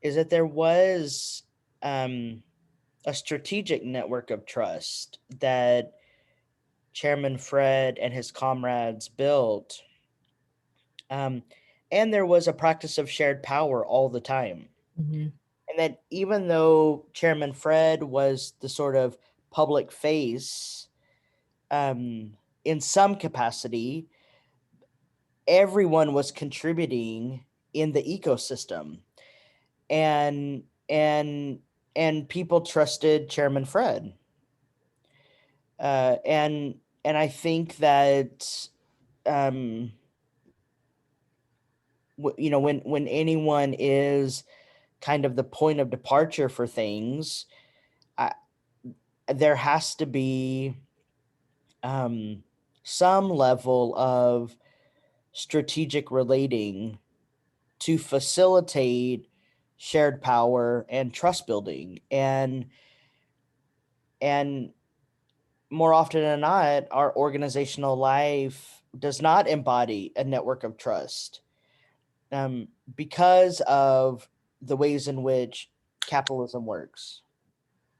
is that there was a strategic network of trust that Chairman Fred and his comrades built. Um, and there was a practice of shared power all the time. Mhm. And that even though Chairman Fred was the sort of public face in some capacity, everyone was contributing in the ecosystem. And people trusted Chairman Fred. And I think that when anyone is kind of the point of departure for things, I, there has to be some level of strategic relating to facilitate shared power and trust building. And more often than not, our organizational life does not embody a network of trust, because of the ways in which capitalism works.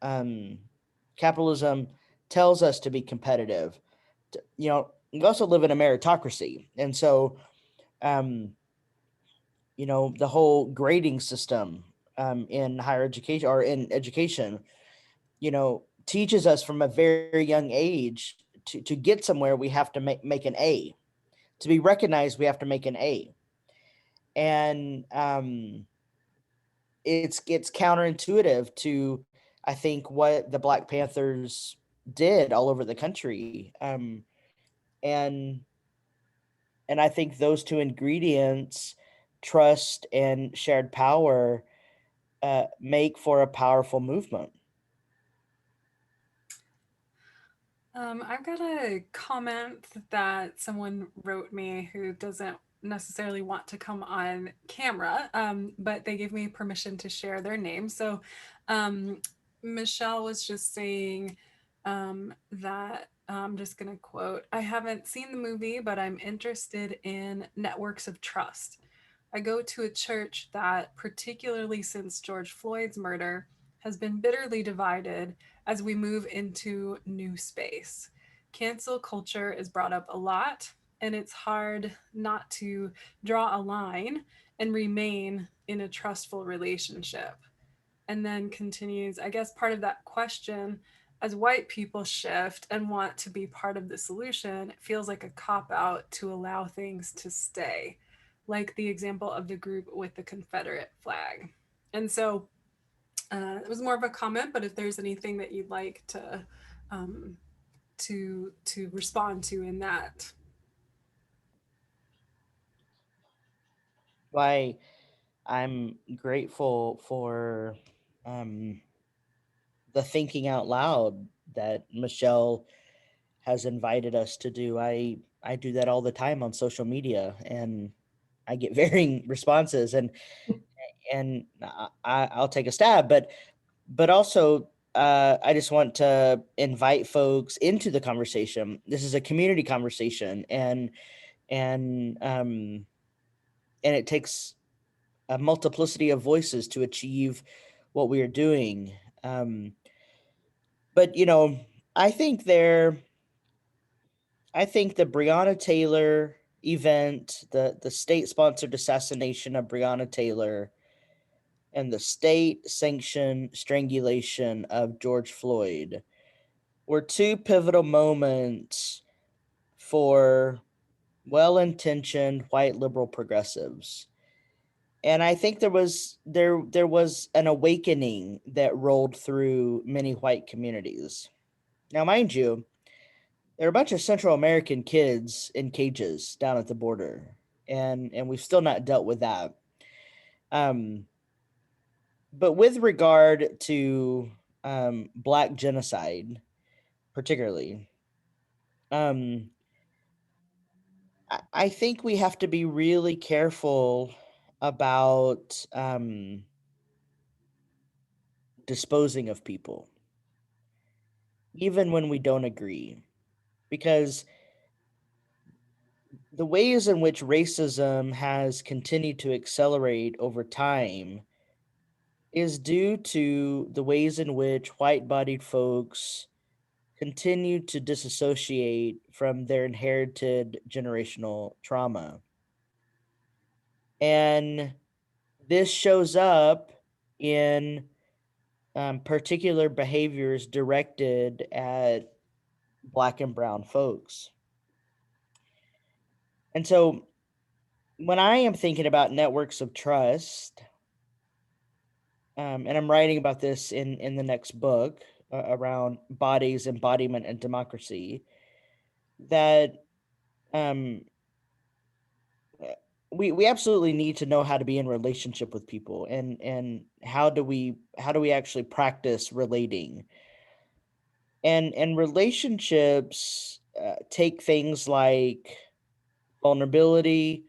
Um, Capitalism tells us to be competitive. We also live in a meritocracy, and so the whole grading system in higher education or in education, teaches us from a very young age to get somewhere we have to make an A. To be recognized, we have to make an A. And it's counterintuitive to, I think, what the Black Panthers did all over the country. And I think those two ingredients, trust and shared power, make for a powerful movement. I've got a comment that someone wrote me who doesn't necessarily want to come on camera, but they gave me permission to share their name. So um, Michelle was just saying that I'm just going to quote, I haven't seen the movie, but I'm interested in networks of trust. I go to a church that, particularly since George Floyd's murder, has been bitterly divided as we move into new space. Cancel culture is brought up a lot, and it's hard not to draw a line and remain in a trustful relationship. And then continues, I guess part of that question, as white people shift and want to be part of the solution, it feels like a cop out to allow things to stay, like the example of the group with the Confederate flag. And so it was more of a comment, but if there's anything that you'd like um, to respond to in that. Why I'm grateful for um, the thinking out loud that Michelle has invited us to do. I do that all the time on social media, and I get varying responses, and I'll take a stab, but also I just want to invite folks into the conversation. This is a community conversation, and and it takes a multiplicity of voices to achieve what we are doing. Um, but I think there, I think the Breonna Taylor event, the state sponsored assassination of Breonna Taylor, and the state sanctioned strangulation of George Floyd were two pivotal moments for well intentioned white liberal progressives. And I think there was an awakening that rolled through many white communities. Now, mind you, there are a bunch of Central American kids in cages down at the border, and we've still not dealt with that. Um, but with regard to Black genocide, particularly, um, I think we have to be really careful about disposing of people, even when we don't agree, because the ways in which racism has continued to accelerate over time is due to the ways in which white bodied folks continue to disassociate from their inherited generational trauma. And this shows up in particular behaviors directed at Black and brown folks. And so when I am thinking about networks of trust, and I'm writing about this in the next book around bodies, embodiment, and democracy, that um, we absolutely need to know how to be in relationship with people, and how do we actually practice relating, and relationships take things like vulnerability,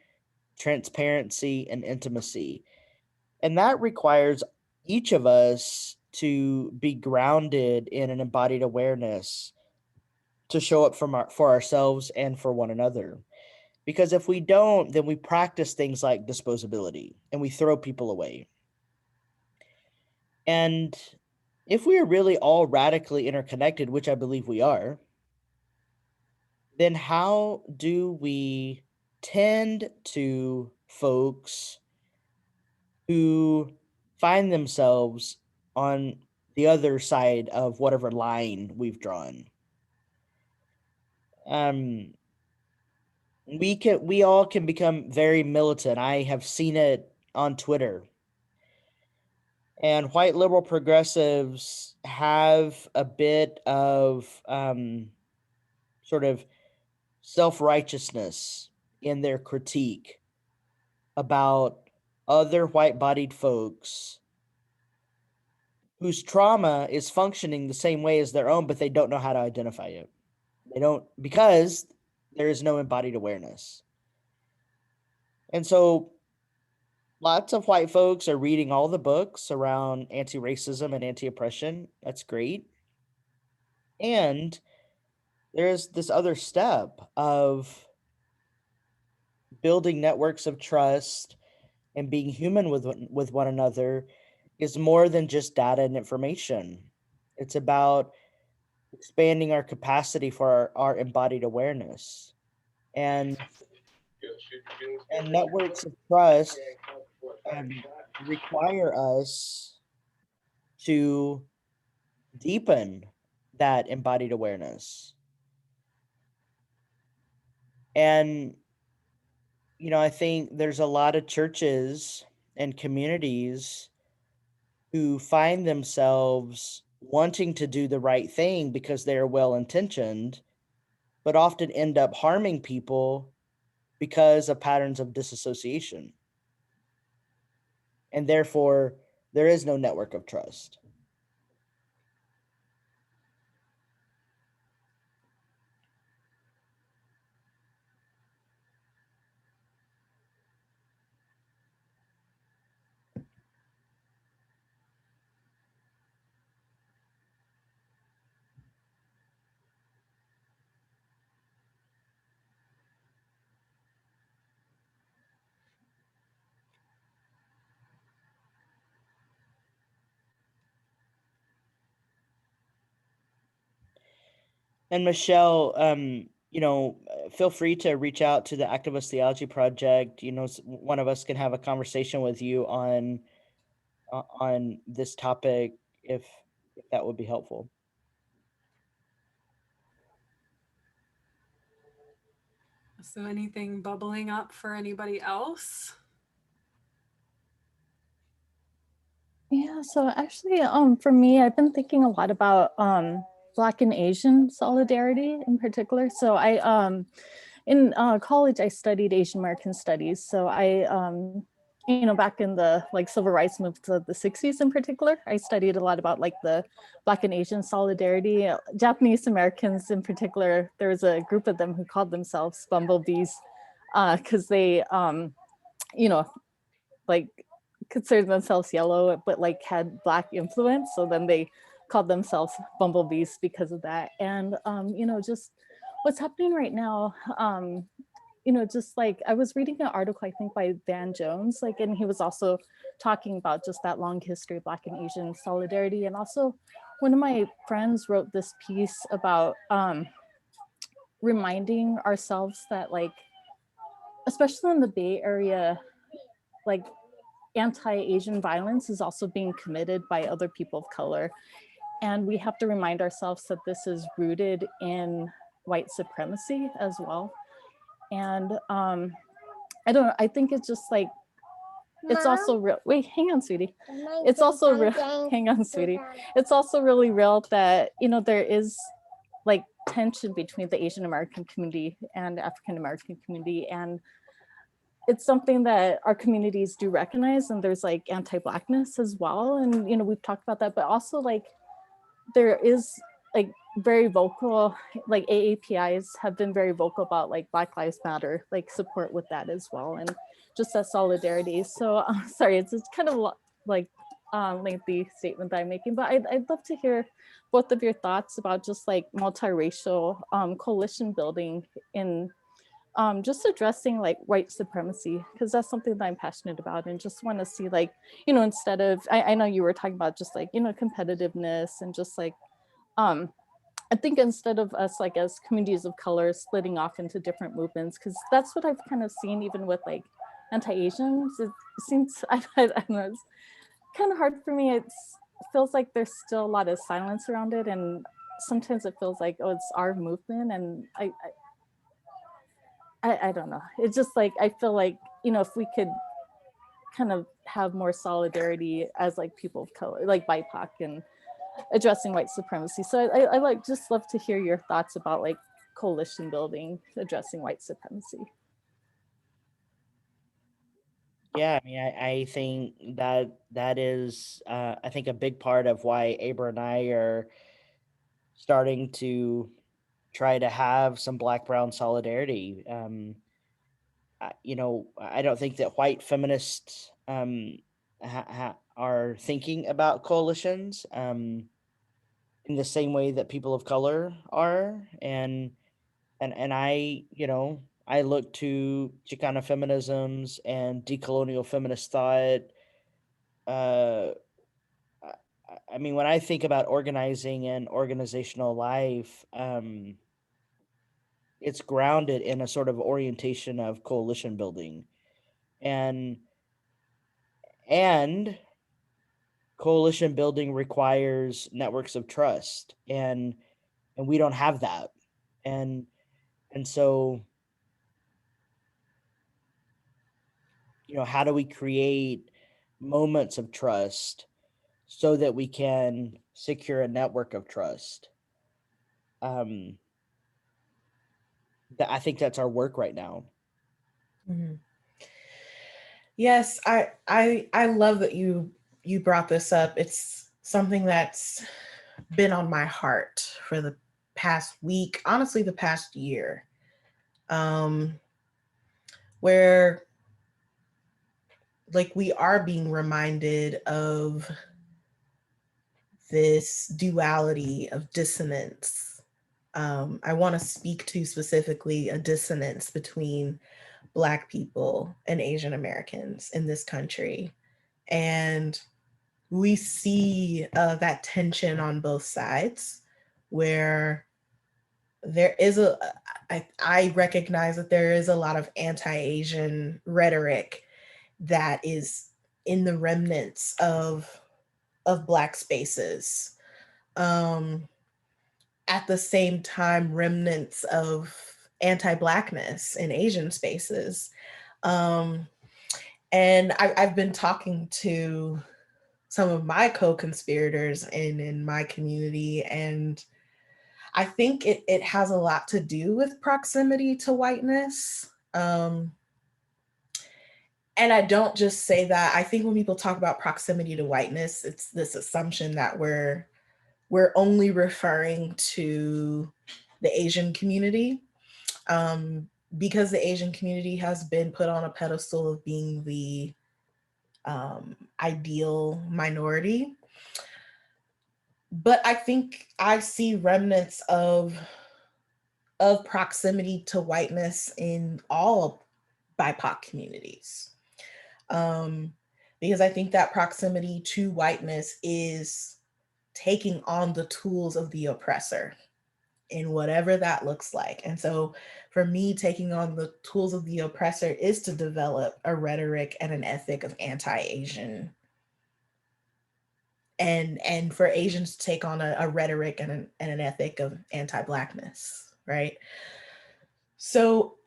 transparency, and intimacy. And that requires each of us to be grounded in an embodied awareness to show up for ourselves and for one another. Because if we don't, then we practice things like disposability and we throw people away. And if we are really all radically interconnected, which I believe we are, then how do we tend to folks who find themselves on the other side of whatever line we've drawn? Um, we all can become very militant. I have seen it on Twitter. And white liberal progressives have a bit of sort of self righteousness in their critique about other white bodied folks whose trauma is functioning the same way as their own, but they don't know how to identify it. They don't, because there is no embodied awareness. And so lots of white folks are reading all the books around anti-racism and anti-oppression. That's great. And there's this other step of building networks of trust and being human with one another is more than just data and information. It's about expanding our capacity for our embodied awareness. And networks of trust require us to deepen that embodied awareness. And, I think there's a lot of churches and communities who find themselves wanting to do the right thing because they are well intentioned, but often end up harming people because of patterns of disassociation. And therefore, there is no network of trust. And Michelle, feel free to reach out to the Activist Theology Project. One of us can have a conversation with you on this topic if that would be helpful. So anything bubbling up for anybody else? Yeah, so actually, for me, I've been thinking a lot about Black and Asian solidarity in particular. So in college, I studied Asian American studies. So back in the civil rights movement of the 60s in particular, I studied a lot about the Black and Asian solidarity. Japanese Americans in particular, there was a group of them who called themselves bumblebees because they, considered themselves yellow, but had Black influence. So then they called themselves bumblebees because of that. And, just what's happening right now, I was reading an article, I think by Van Jones, and he was also talking about just that long history of Black and Asian solidarity. And also one of my friends wrote this piece about reminding ourselves that especially in the Bay Area, anti-Asian violence is also being committed by other people of color. And we have to remind ourselves that this is rooted in white supremacy as well. And I think it's just it's also real. Wait, hang on, sweetie. It's also real. Hang on, sweetie. It's also really real that, there is tension between the Asian American community and African American community. And it's something that our communities do recognize, and there's anti-Blackness as well. And, we've talked about that, but also there is very vocal, AAPIs have been very vocal about Black Lives Matter, support with that as well. And just that solidarity. So sorry, it's kind of lengthy statement that I'm making, but I'd love to hear both of your thoughts about just multiracial coalition building in just addressing white supremacy, because that's something that I'm passionate about, and just want to see instead of, I know you were talking about just competitiveness and just I think instead of us as communities of color splitting off into different movements, because that's what I've kind of seen even with anti-Asians, it seems, I don't know, it's kind of hard for me. It feels like there's still a lot of silence around it, and sometimes it feels like, oh, it's our movement, and I don't know. It's just I feel like, if we could kind of have more solidarity as people of color, BIPOC, and addressing white supremacy. So I just love to hear your thoughts about coalition building, addressing white supremacy. Yeah, I mean, I think that is, I think, a big part of why Abra and I are starting to try to have some Black-brown solidarity. I don't think that white feminists are thinking about coalitions in the same way that people of color are, and I look to Chicana feminisms and decolonial feminist thought. Uh, I mean, when I think about organizing and organizational life, it's grounded in a sort of orientation of coalition building, and and coalition building requires networks of trust, and we don't have that, and so how do we create moments of trust so that we can secure a network of trust? um I think that's our work right now. Mhm. Yes, I love that you brought this up. It's something that's been on my heart for the past week, honestly, the past year, um, where like we are being reminded of this duality of dissonance. I want to speak to specifically a dissonance between Black people and Asian Americans in this country. And we see that tension on both sides where there is I recognize that there is a lot of anti-Asian rhetoric that is in the remnants of Black spaces. Um, at the same time, remnants of anti-Blackness in Asian spaces. Um, and I've been talking to some of my co-conspirators in my community, and I think it has a lot to do with proximity to whiteness. And I don't just say that. I think when people talk about proximity to whiteness, it's this assumption that we're only referring to the Asian community, because the Asian community has been put on a pedestal of being the ideal minority. But I think I see remnants of proximity to whiteness in all BIPOC communities. Because I think that proximity to whiteness is taking on the tools of the oppressor in whatever that looks like. And so for me, taking on the tools of the oppressor is to develop a rhetoric and an ethic of anti-Asian, and for Asians to take on a rhetoric and an ethic of anti-Blackness, right? So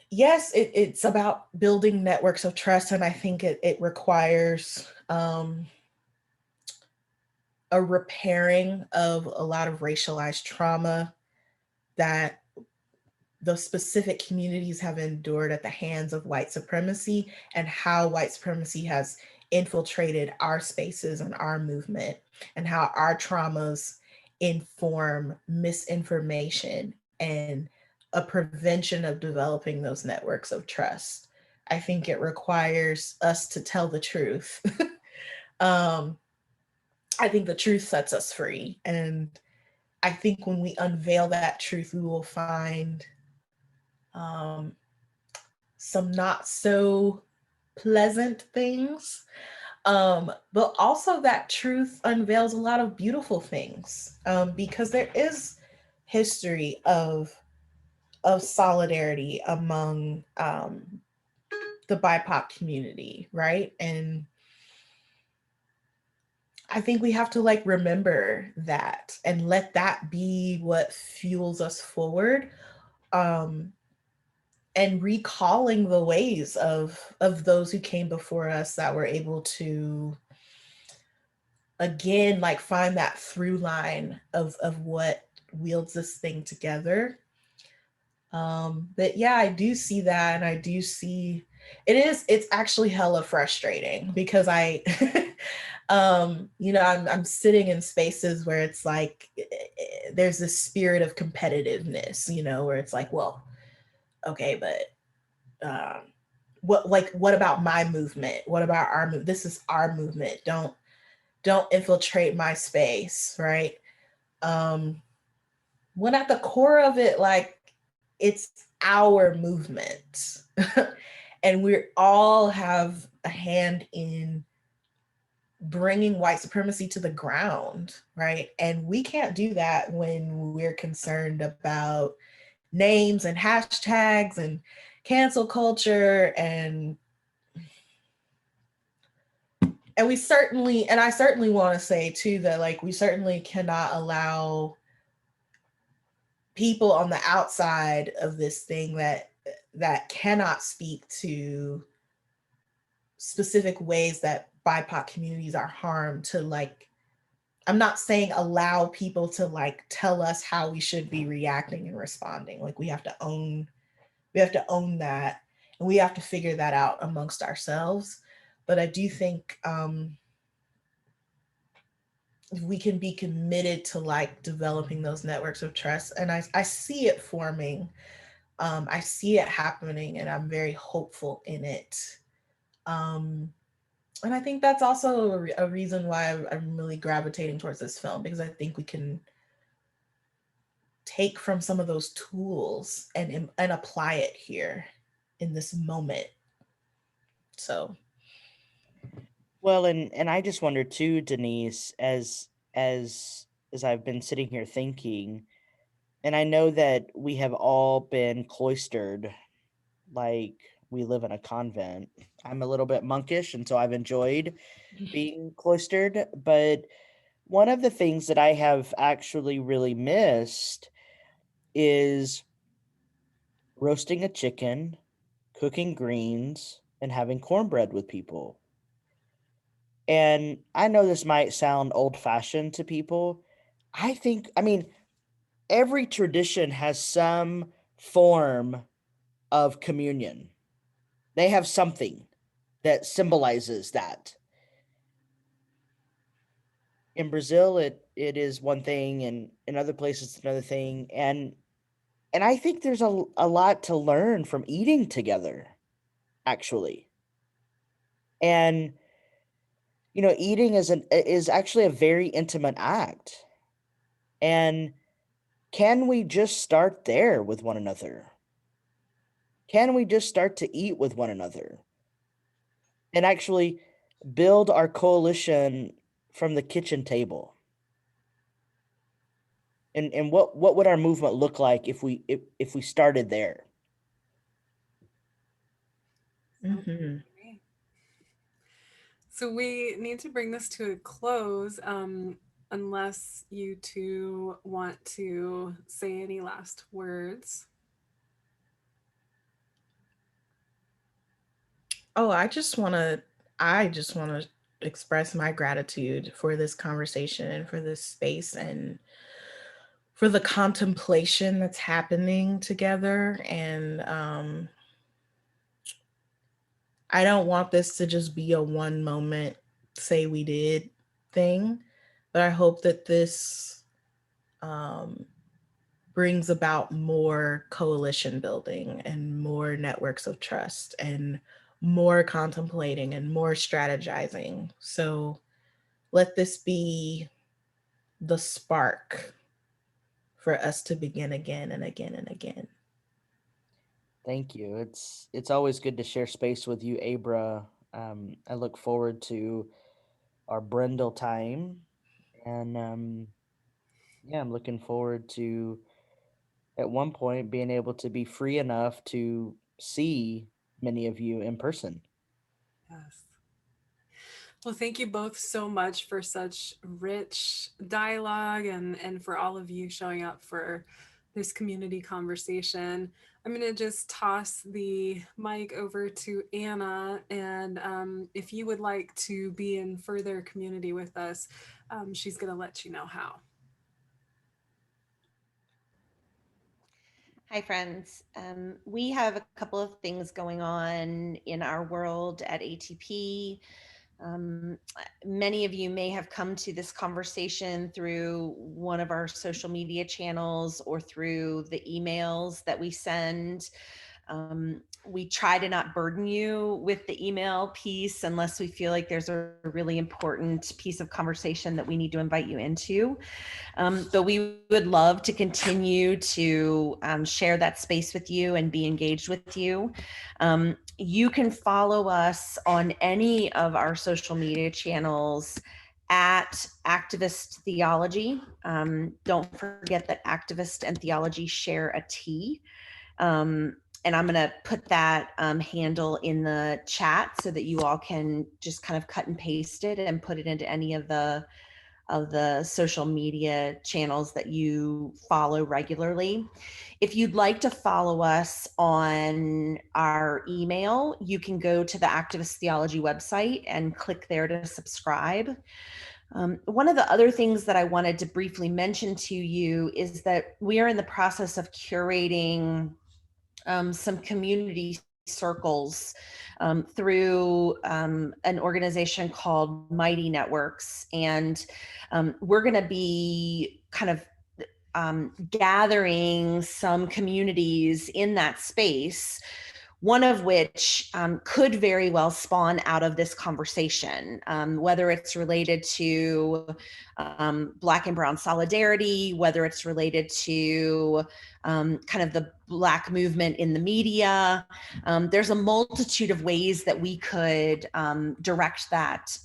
yes, it's about building networks of trust, and I think it requires a repairing of a lot of racialized trauma that the specific communities have endured at the hands of white supremacy, and how white supremacy has infiltrated our spaces and our movement, and how our traumas inform misinformation and a prevention of developing those networks of trust. I think it requires us to tell the truth. um, I think the truth sets us free. And I think when we unveil that truth, we will find um, some not so pleasant things. But also that truth unveils a lot of beautiful things, because there is history of solidarity among the BIPOC community, right? And I think we have to like remember that and let that be what fuels us forward. Um, and recalling the ways of those who came before us that were able to again like find that through line of what wields this thing together. But yeah, I do see that, and I do see it's actually hella frustrating because I'm sitting in spaces where it's like there's this spirit of competitiveness, you know, where it's like, well, okay, but what about my movement? What about our move? This is our movement. Don't infiltrate my space, right? Um, when at the core of it, like, it's our movement. And we all have a hand in bringing white supremacy to the ground, right? And we can't do that when we're concerned about names and hashtags and cancel culture, and we certainly, and I certainly want to say too that, like, we certainly cannot allow people on the outside of this thing that cannot speak to specific ways that BIPOC communities are harmed to, like, I'm not saying allow people to, like, tell us how we should be reacting and responding. Like, we have to own that, and we have to figure that out amongst ourselves. But I do think if we can be committed to, like, developing those networks of trust, and I see it forming, I see it happening, and I'm very hopeful in it. Um, and I think that's also a reason why I'm really gravitating towards this film, because I think we can take from some of those tools and apply it here in this moment. So, Well, and I just wonder too, Denise, as I've been sitting here thinking, and I know that we have all been cloistered, like we live in a convent. I'm a little bit monkish, and so I've enjoyed being cloistered. But one of the things that I have actually really missed is roasting a chicken, cooking greens, and having cornbread with people. And I know this might sound old fashioned to people. I mean, every tradition has some form of communion. They have something that symbolizes that. In Brazil, it is one thing, and in other places, it's another thing. And I think there's a lot to learn from eating together, actually. And eating is actually a very intimate act. And can we just start there with one another? Can we just start to eat with one another and actually build our coalition from the kitchen table? And what would our movement look like if we started there? mhm. So we need to bring this to a close, unless you two want to say any last words. Oh, I just want to express my gratitude for this conversation and for this space and for the contemplation that's happening together. And I don't want this to just be a one moment say we did thing, but I hope that this um, brings about more coalition building and more networks of trust and more contemplating and more strategizing. So let this be the spark for us to begin again and again and again. Thank you. It's always good to share space with you, Abra. I look forward to our Brindle time, and yeah, I'm looking forward to at one point being able to be free enough to see many of you in person. Yes. Well, thank you both so much for such rich dialogue and for all of you showing up for this community conversation. I'm going to just toss the mic over to Anna. And if you would like to be in further community with us, she's going to let you know how. Hi, friends. We have a couple of things going on in our world at ATP. Many of you may have come to this conversation through one of our social media channels or through the emails that we send. We try to not burden you with the email piece unless we feel like there's a really important piece of conversation that we need to invite you into. But we would love to continue to share that space with you and be engaged with you. You can follow us on any of our social media channels at Activist Theology. Don't forget that Activist and Theology share a T. And I'm going to put that handle in the chat so that you all can just kind of cut and paste it and put it into any of the social media channels that you follow regularly. If you'd like to follow us on our email, you can go to the Activist Theology website and click there to subscribe. One of the other things that I wanted to briefly mention to you is that we are in the process of curating some community circles through an organization called Mighty Networks. And we're going to be kind of gathering some communities in that space, one of which could very well spawn out of this conversation, whether it's related to Black and Brown solidarity, whether it's related to kind of the Black movement in the media. There's a multitude of ways that we could direct that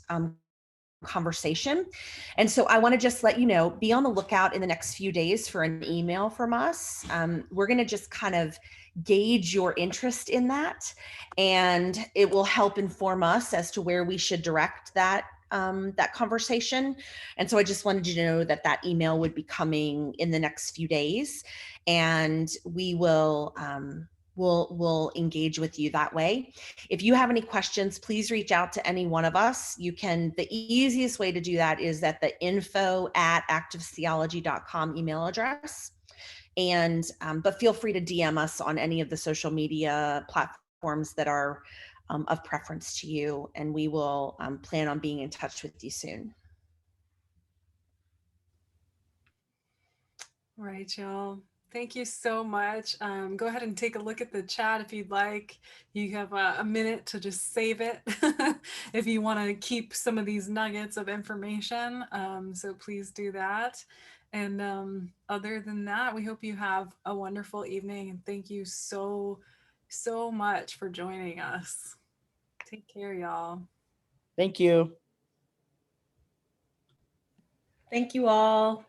conversation. And so I want to just let you know, be on the lookout in the next few days for an email from us. We're going to just kind of gauge your interest in that, and it will help inform us as to where we should direct that that conversation. And so I just wanted you to know that that email would be coming in the next few days, and we will we'll engage with you that way. If you have any questions, please reach out to any one of us. You can, the easiest way to do that is at the info@activisttheology.com email address. And, but feel free to DM us on any of the social media platforms that are of preference to you, and we will plan on being in touch with you soon. All right, y'all. Thank you so much. Go ahead and take a look at the chat if you'd like. You have a minute to just save it if you want to keep some of these nuggets of information. So please do that. And other than that, we hope you have a wonderful evening. And thank you so much for joining us. Take care, y'all. Thank you. Thank you all.